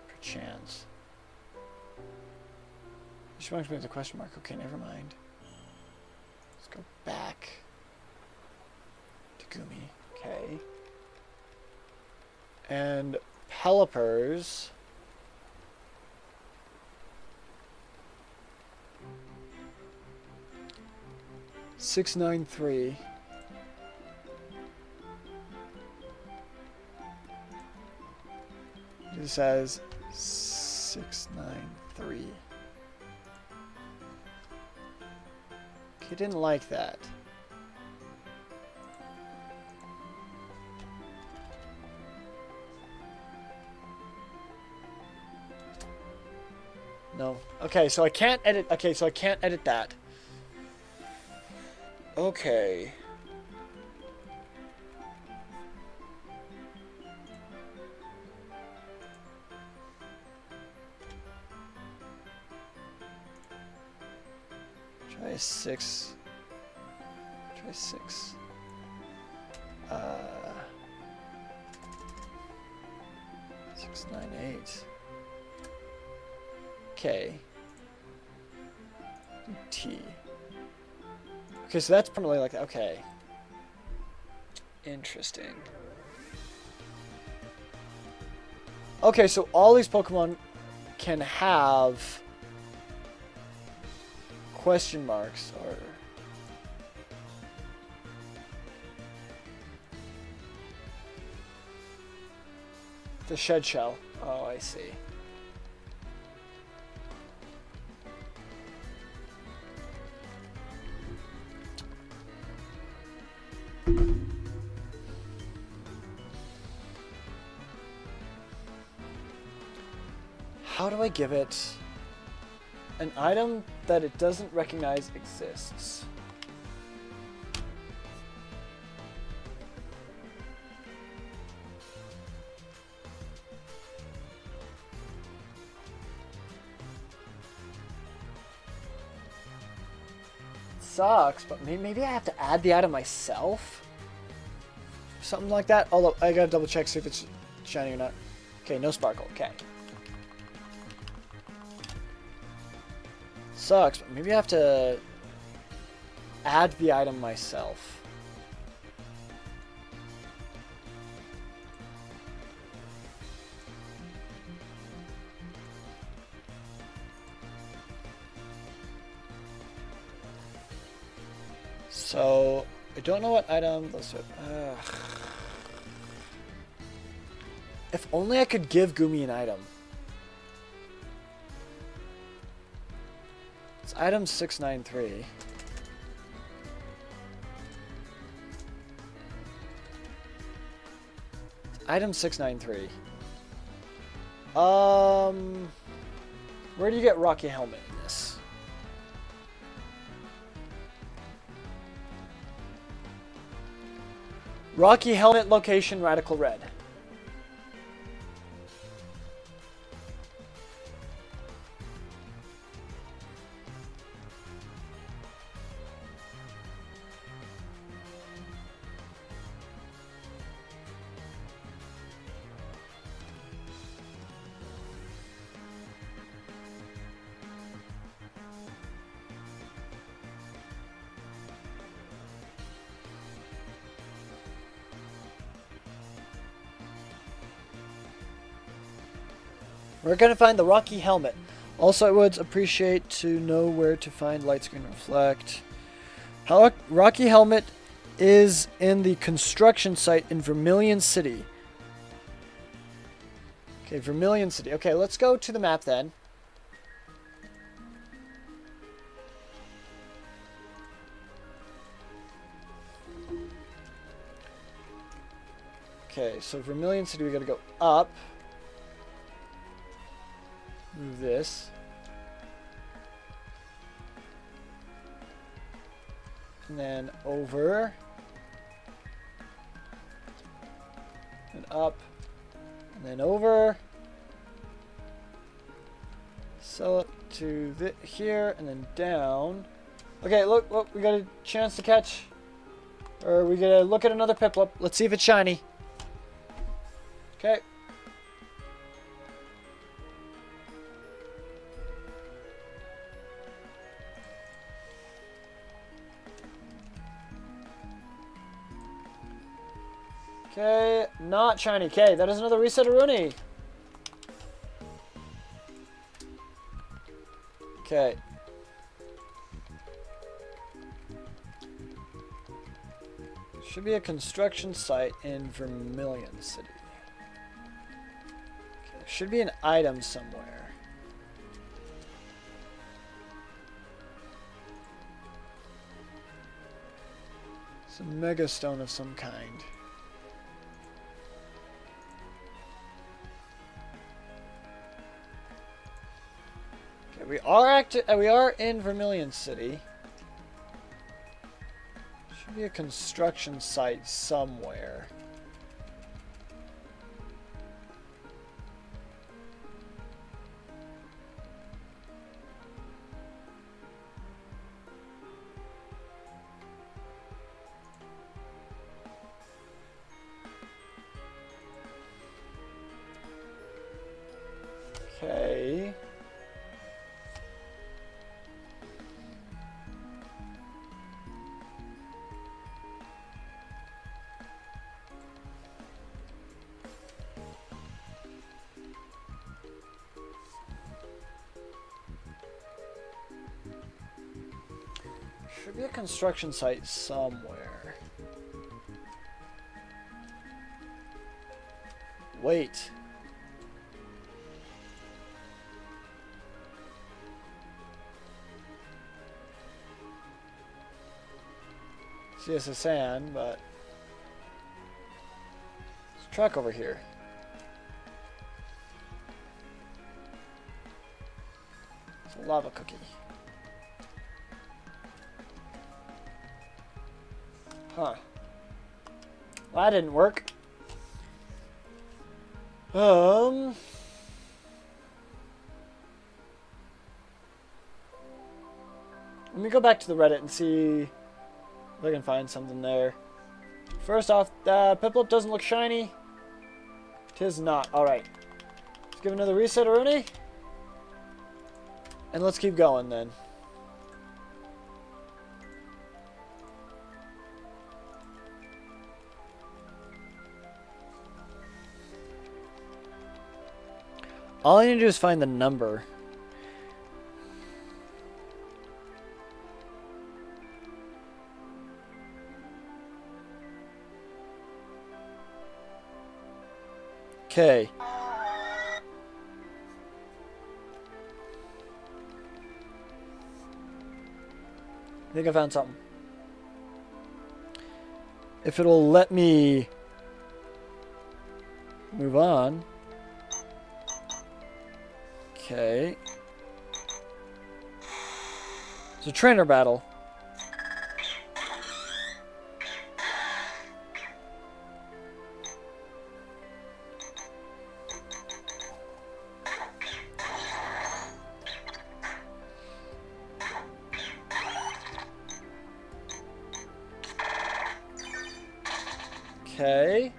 Perchance. This reminds me of the question mark. Okay, never mind. Let's go back to Goomy. Okay. And Pelipper's. $693. It says 693. He didn't like that. No. Okay, so I can't edit. Okay, so I can't edit that. Okay. Try 6. Try 6. 698. Okay. T. Okay, so that's permanently like that. Okay. Interesting. Okay, so all these Pokemon can have question marks or the shed shell. Oh, I see. How do I give it an item that it doesn't recognize exists? Sucks, but maybe I have to add the item myself? Something like that? Although, I gotta double check, see if it's shiny or not. Okay, no sparkle, okay. Sucks, but maybe I have to add the item myself. So, I don't know what item. If only I could give Goomy an item. It's item 693. Item 693. Where do you get Rocky Helmet in this? Rocky Helmet location, Radical Red. We're going to find the Rocky Helmet. Also, I would appreciate to know where to find Light Screen Reflect. Rocky Helmet is in the construction site in Vermilion City. Okay, Vermilion City. Okay, let's go to the map then. Okay, so Vermilion City, we gotta go up. Move this. And then over. And up. And then over. Sell it to here, and then down. Okay, look, we got a chance to catch. Or we gotta look at another Piplup. Let's see if it's shiny. Okay. Okay, not shiny. Okay, that is another reset Rooney. Okay. Should be a construction site in Vermilion City. Okay, should be an item somewhere. Some mega stone of some kind. Okay, we are in Vermilion City. Should be a construction site somewhere. Okay. Should be a construction site somewhere. Wait. See, it's a sand, but there's a truck over here. It's a lava cookie. Huh. Well, that didn't work. Let me go back to the Reddit and see if I can find something there. First off, Piplup doesn't look shiny. Tis not. Alright. Let's give another reset, Rooney. And let's keep going then. All I need to do is find the number. Okay. I think I found something. If it'll let me move on. Okay. It's a trainer battle. Okay.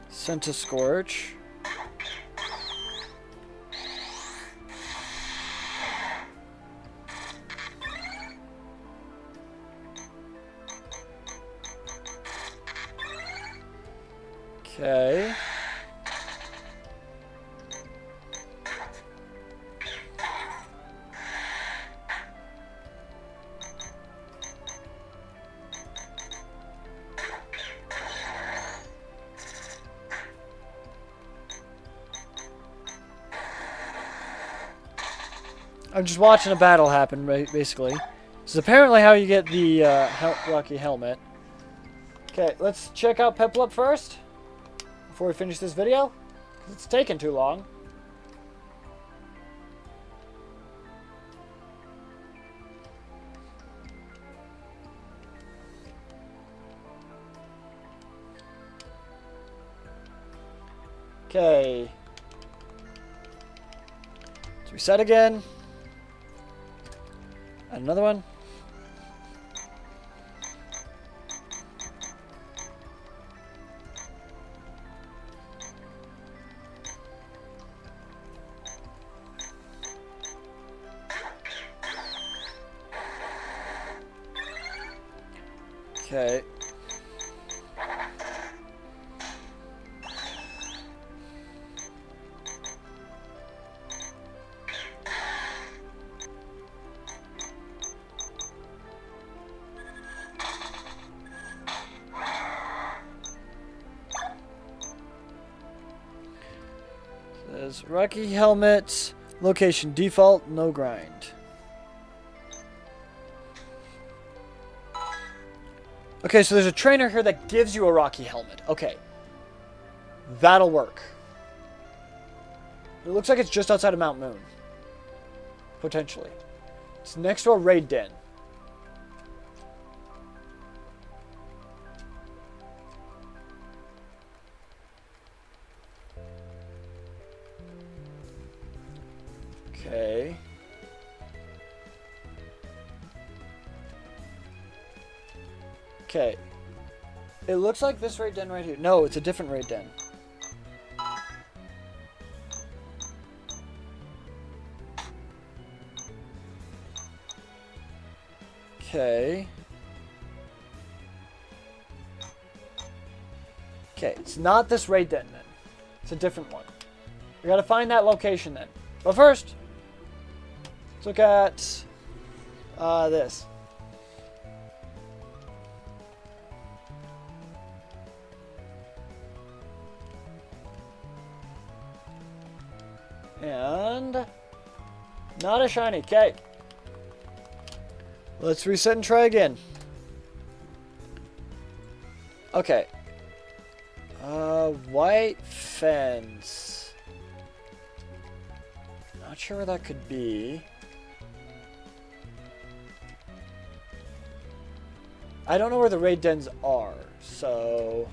Sent a Scorch. Okay. I'm just watching a battle happen, basically. This is apparently how you get the Rocky helmet. Okay, let's check out Peplup first before we finish this video, because it's taking too long. Okay. Let's reset again. Add another one. Okay. Says Rocky helmet, location default, no grind. Okay, so there's a trainer here that gives you a Rocky helmet. Okay. That'll work. It looks like it's just outside of Mount Moon. Potentially. It's next to a raid den. Okay. Okay. It looks like this raid den right here. No, it's a different raid den. Okay. Okay, it's not this raid den then. It's a different one. We gotta find that location then. But first, let's look at this. And not a shiny. Okay. Let's reset and try again. Okay. White fence. Not sure where that could be. I don't know where the raid dens are, so...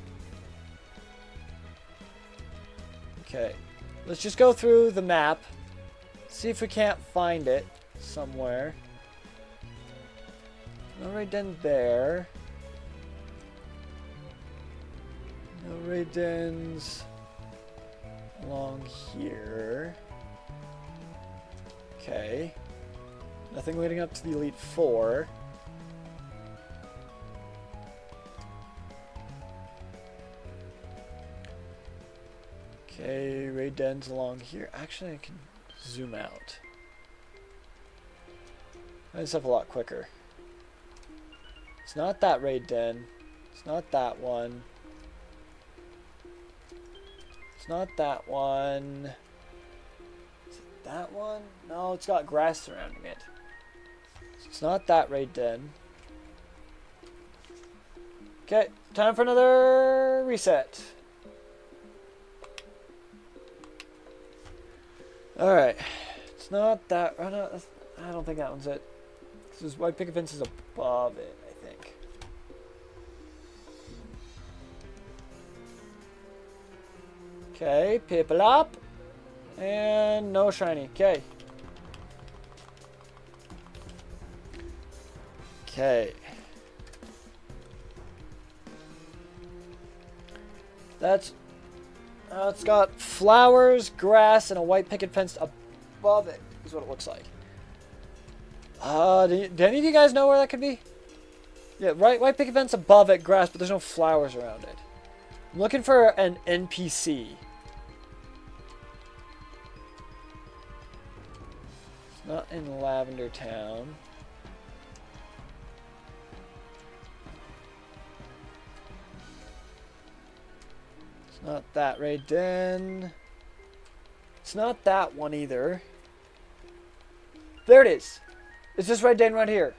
Okay. Let's just go through the map. See if we can't find it somewhere. No raid den there. No raid dens along here. Okay. Nothing leading up to the Elite Four. Okay, raid dens along here. Actually, I can zoom out. I just have a lot quicker. It's not that raid den. It's not that one. It's not that one. Is it that one? No, it's got grass surrounding it. It's not that raid den. Okay, time for another reset. Alright. It's not that... Oh no, I don't think that one's it. This is white picket fence is above it, I think. Okay, Piplup. And no shiny. Okay. Okay. That's... it's got flowers, grass, and a white picket fence above it, is what it looks like. Do any of you guys know where that could be? Yeah, right, white picket fence above it, grass, but there's no flowers around it. I'm looking for an NPC. It's not in Lavender Town. It's not that raid den. It's not that one either. There it is. It's this red den right here.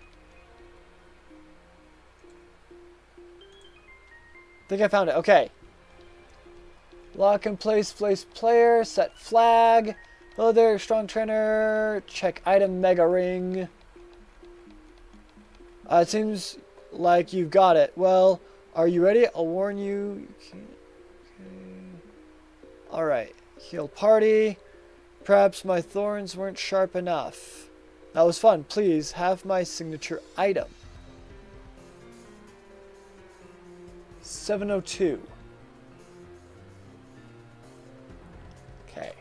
I think I found it. Okay. Lock in place player. Set flag. Hello there, strong trainer. Check item mega ring. It seems like you've got it. Well, are you ready? I'll warn you. You can't. Okay. Alright. Heal party. Perhaps my thorns weren't sharp enough. That was fun. Please have my signature item. 702. Okay.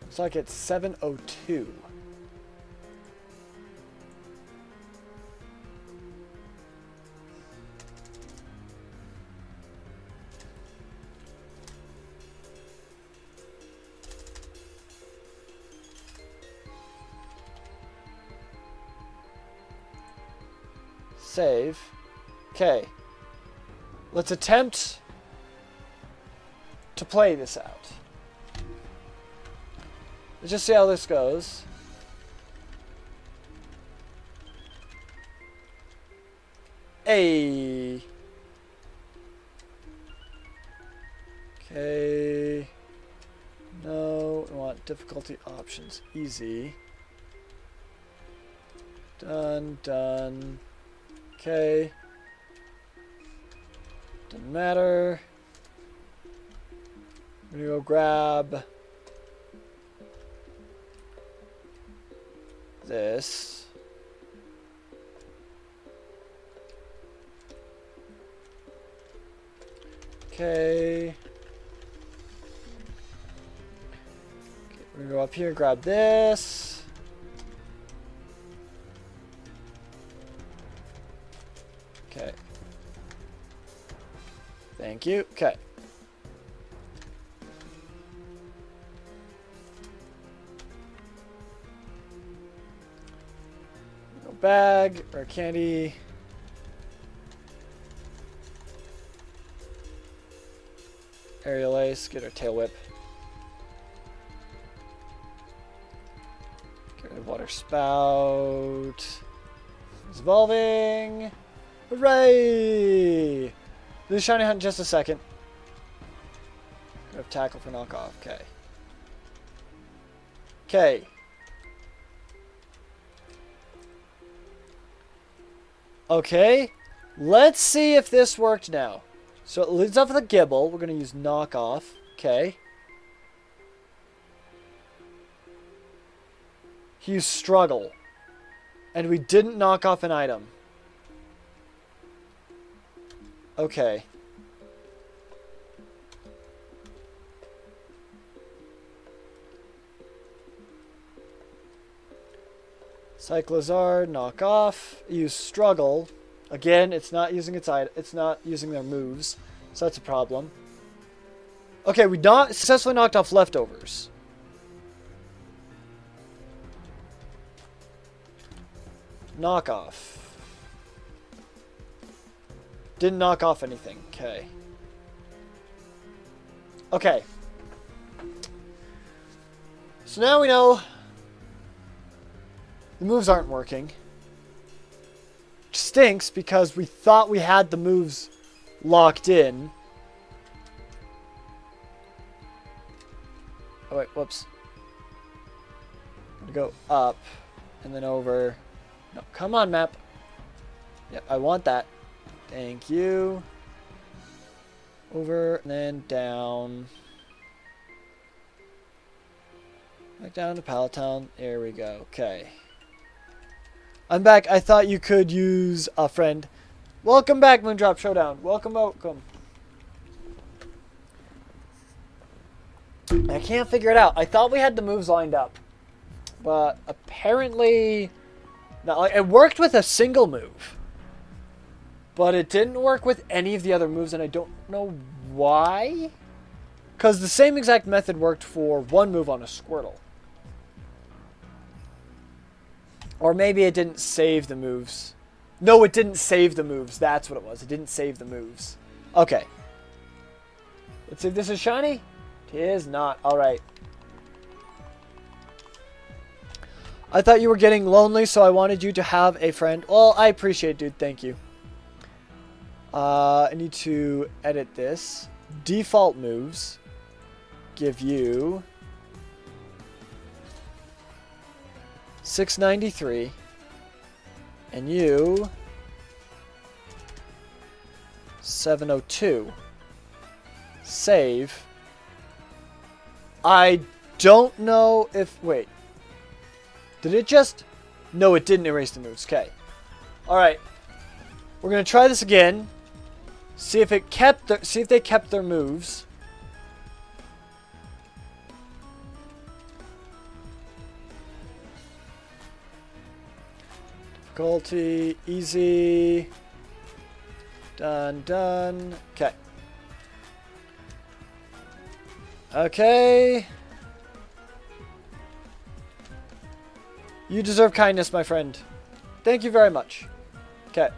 Looks like it's 702. Save. Okay. Let's attempt to play this out. Let's just see how this goes. Hey. Okay. No, we want difficulty options. Easy. Done, done. Okay. Doesn't matter. I'm gonna go grab this. Okay. We're gonna go up here and grab this. Okay. Thank you. Okay. No bag or candy. Aerial ace. Get our tail whip. Get rid of water spout. It's evolving. Hooray! Do the shiny hunt in just a second. Have tackle for knockoff. Okay. Okay. Okay. Let's see if this worked now. So it leads off with a gibble. We're going to use knockoff. Okay. He used struggle. And we didn't knock off an item. Okay. Cyclozard, knock off. Use struggle. Again, it's not using its item. It's not using their moves, so that's a problem. Okay, we successfully knocked off leftovers. Knock off. Didn't knock off anything. Okay. Okay. So now we know the moves aren't working. Which stinks because we thought we had the moves locked in. Oh wait, whoops. I'm gonna go up and then over. No, come on, map. Yep, I want that. Thank you. Over and then down. Back down to Pallet Town. There we go. Okay. I'm back. I thought you could use a friend. Welcome back, Moondrop Showdown. Welcome, welcome. I can't figure it out. I thought we had the moves lined up. But apparently not. Like, it worked with a single move. But it didn't work with any of the other moves, and I don't know why. Because the same exact method worked for one move on a Squirtle. Or maybe it didn't save the moves. No, it didn't save the moves. That's what it was. It didn't save the moves. Okay. Let's see if this is shiny. It is not. Alright. I thought you were getting lonely, so I wanted you to have a friend. Well, I appreciate it, dude. Thank you. I need to edit this. Default moves give you 693, and you 702. Save. I don't know if... Wait. Did it just... No, it didn't erase the moves. Okay. Alright. We're going to try this again. See if they kept their moves. Difficulty. Easy. Done. Done. Okay. Okay. You deserve kindness, my friend. Thank you very much. Okay.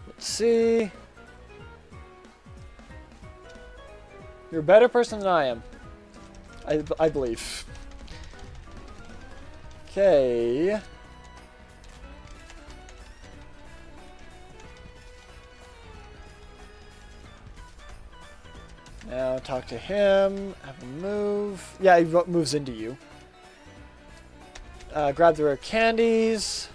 Let's see. You're a better person than I am. I believe. Okay. Now talk to him. Have him move. Yeah, he moves into you. Grab the rare candies.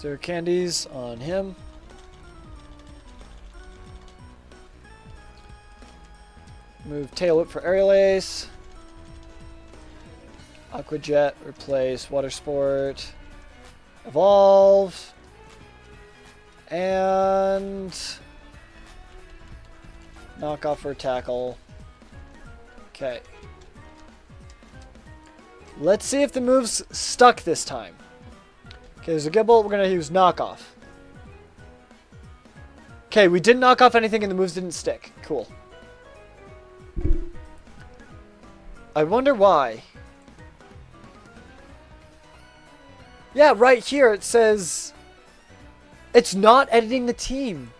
There are candies on him. Move tail whip for aerial ace. Aqua jet, replace water sport. Evolve. And knock off for tackle. Okay. Let's see if the move's stuck this time. Okay, there's a Gibble. We're going to use knockoff. Okay, we didn't knock off anything and the moves didn't stick. Cool. I wonder why. Yeah, right here it says it's not editing the team.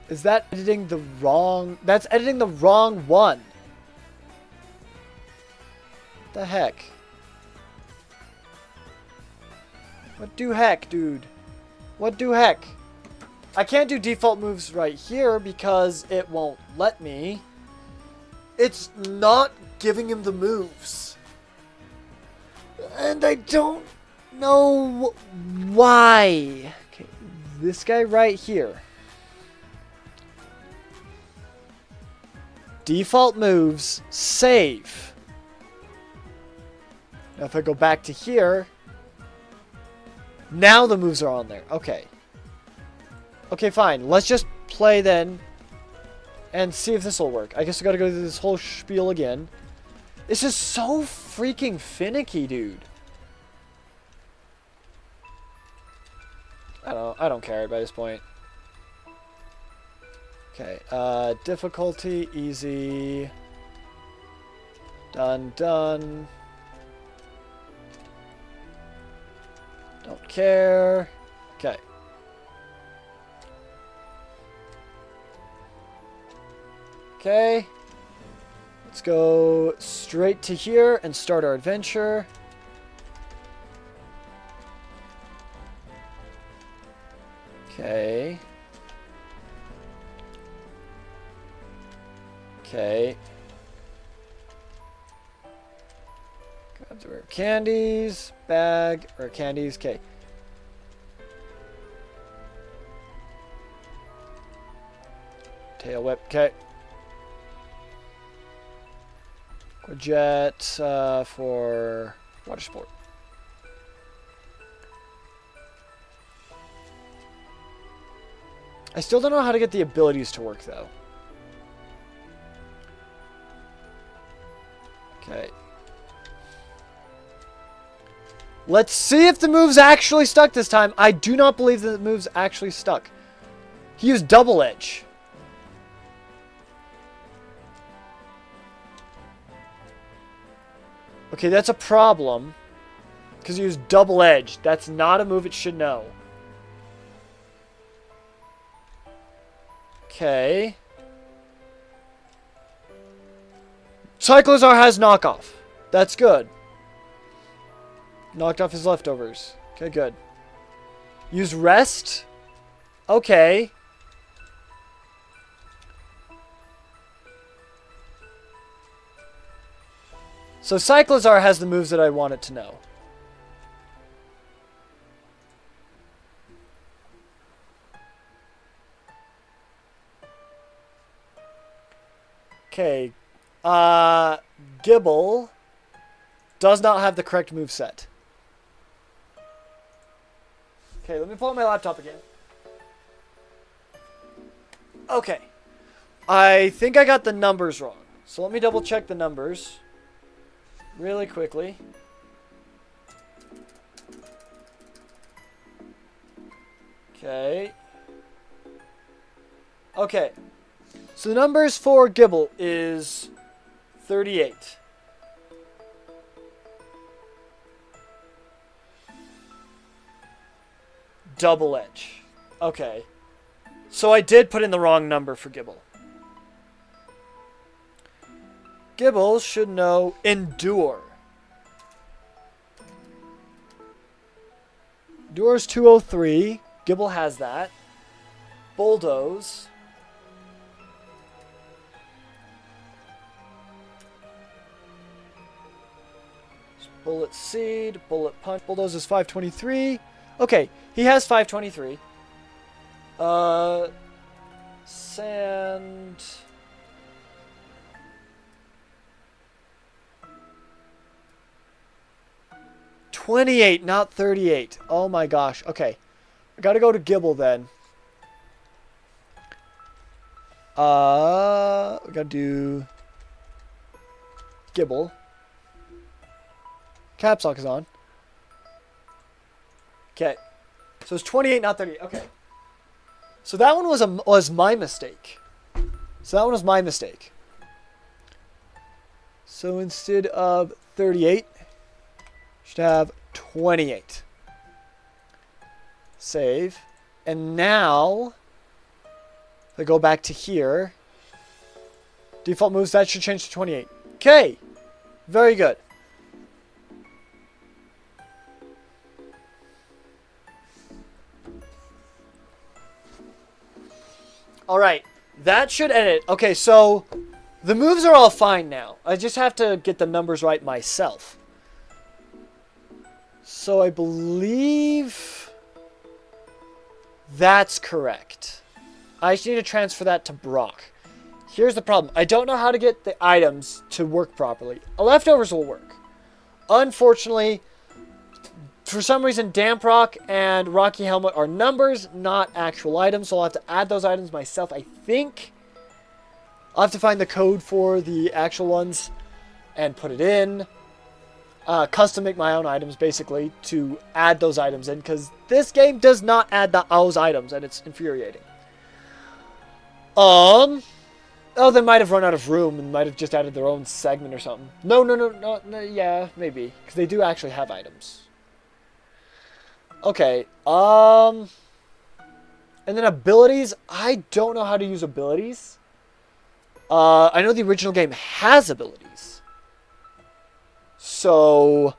Is that editing the wrong... That's editing the wrong one. The heck? What do heck, dude? What do heck? I can't do default moves right here because it won't let me. It's not giving him the moves. And I don't know why. Okay, this guy right here. Default moves, save. Now if I go back to here, now the moves are on there. Okay. Okay, fine. Let's just play then and see if this will work. I guess we gotta go through this whole spiel again. This is so freaking finicky, dude. I don't care by this point. Okay, difficulty, easy. Done. Don't care. Okay. Okay. Let's go straight to here and start our adventure. Okay. Okay. Grab the rare candies. Bag. Rare candies. Okay. Tail whip. Okay. Jet for water sport. I still don't know how to get the abilities to work though. Okay. Let's see if the move's actually stuck this time. I do not believe that the move's actually stuck. He used double edge. Okay, that's a problem. Because he used double edge. That's not a move it should know. Okay. Cyclozar has knockoff. That's good. Knocked off his leftovers. Okay, good. Use rest. Okay. So Cyclozar has the moves that I want it to know. Okay. Gibble does not have the correct move set. Okay, let me pull up my laptop again. Okay. I think I got the numbers wrong. So let me double check the numbers really quickly. Okay. Okay. So the numbers for Gibble is 38. Double edge. Okay. So I did put in the wrong number for Gibble. Gibble should know Endure. Endure's 203. Gibble has that. Bulldoze. Bullet Seed. Bullet Punch. Bulldoze is 523. Okay, he has 523. Sand. $28, not 38. Oh my gosh. Okay. I gotta go to Gibble then. We gotta do Gibble. Caps lock is on. Okay. So it's 28, not 38. Okay. So that one was my mistake. So instead of 38, should have 28. Save. And now, if I go back to here, default moves, that should change to 28. Okay. Very good. Alright. That should end it. Okay, so the moves are all fine now. I just have to get the numbers right myself. So I believe that's correct. I just need to transfer that to Brock. Here's the problem. I don't know how to get the items to work properly. Leftovers will work. Unfortunately, for some reason, Damp Rock and Rocky Helmet are numbers, not actual items. So I'll have to add those items myself, I think. I'll have to find the code for the actual ones and put it in. Custom make my own items, basically, to add those items in. Because this game does not add those items, and it's infuriating. Oh, they might have run out of room and might have just added their own segment or something. No, yeah, maybe. Because they do actually have items. Okay, and then abilities. I don't know how to use abilities. I know the original game has abilities. So,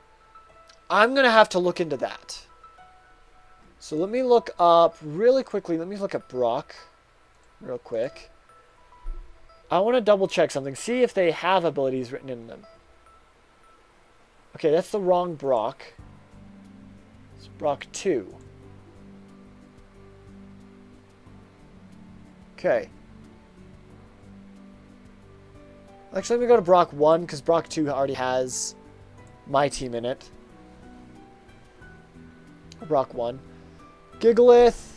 I'm going to have to look into that. So let me look up really quickly. Let me look at Brock real quick. I want to double check something. See if they have abilities written in them. Okay, that's the wrong Brock. It's Brock 2. Okay. Actually, let me go to Brock 1, because Brock 2 already has my team in it. Brock 1. Gigalith.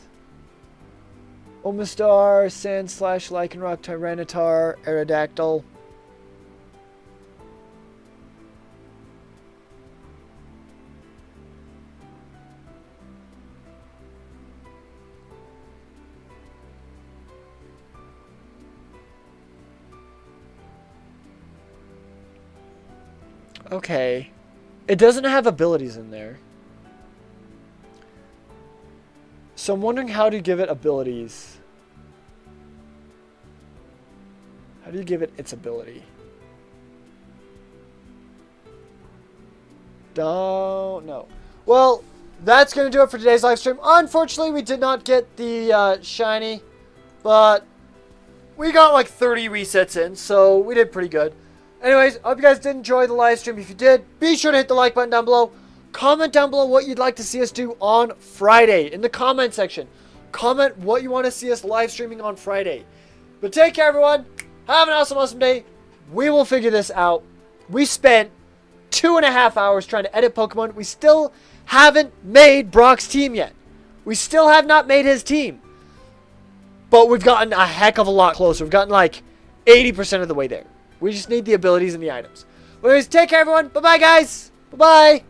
Omastar. Sandslash. Lycanroc. Tyranitar. Aerodactyl. Okay. It doesn't have abilities in there. So I'm wondering how to give it abilities. How do you give it its ability? Don't know. Well, that's going to do it for today's live stream. Unfortunately, we did not get the shiny, but we got like 30 resets in, so we did pretty good. Anyways, I hope you guys did enjoy the live stream. If you did, be sure to hit the like button down below. Comment down below what you'd like to see us do on Friday in the comment section. Comment what you want to see us live streaming on Friday. But take care, everyone. Have an awesome day. We will figure this out. We spent 2.5 hours trying to edit Pokemon. We still haven't made Brock's team yet. We still have not made his team. But we've gotten a heck of a lot closer. We've gotten like 80% of the way there. We just need the abilities and the items. Anyways, take care, everyone. Bye-bye, guys. Bye-bye.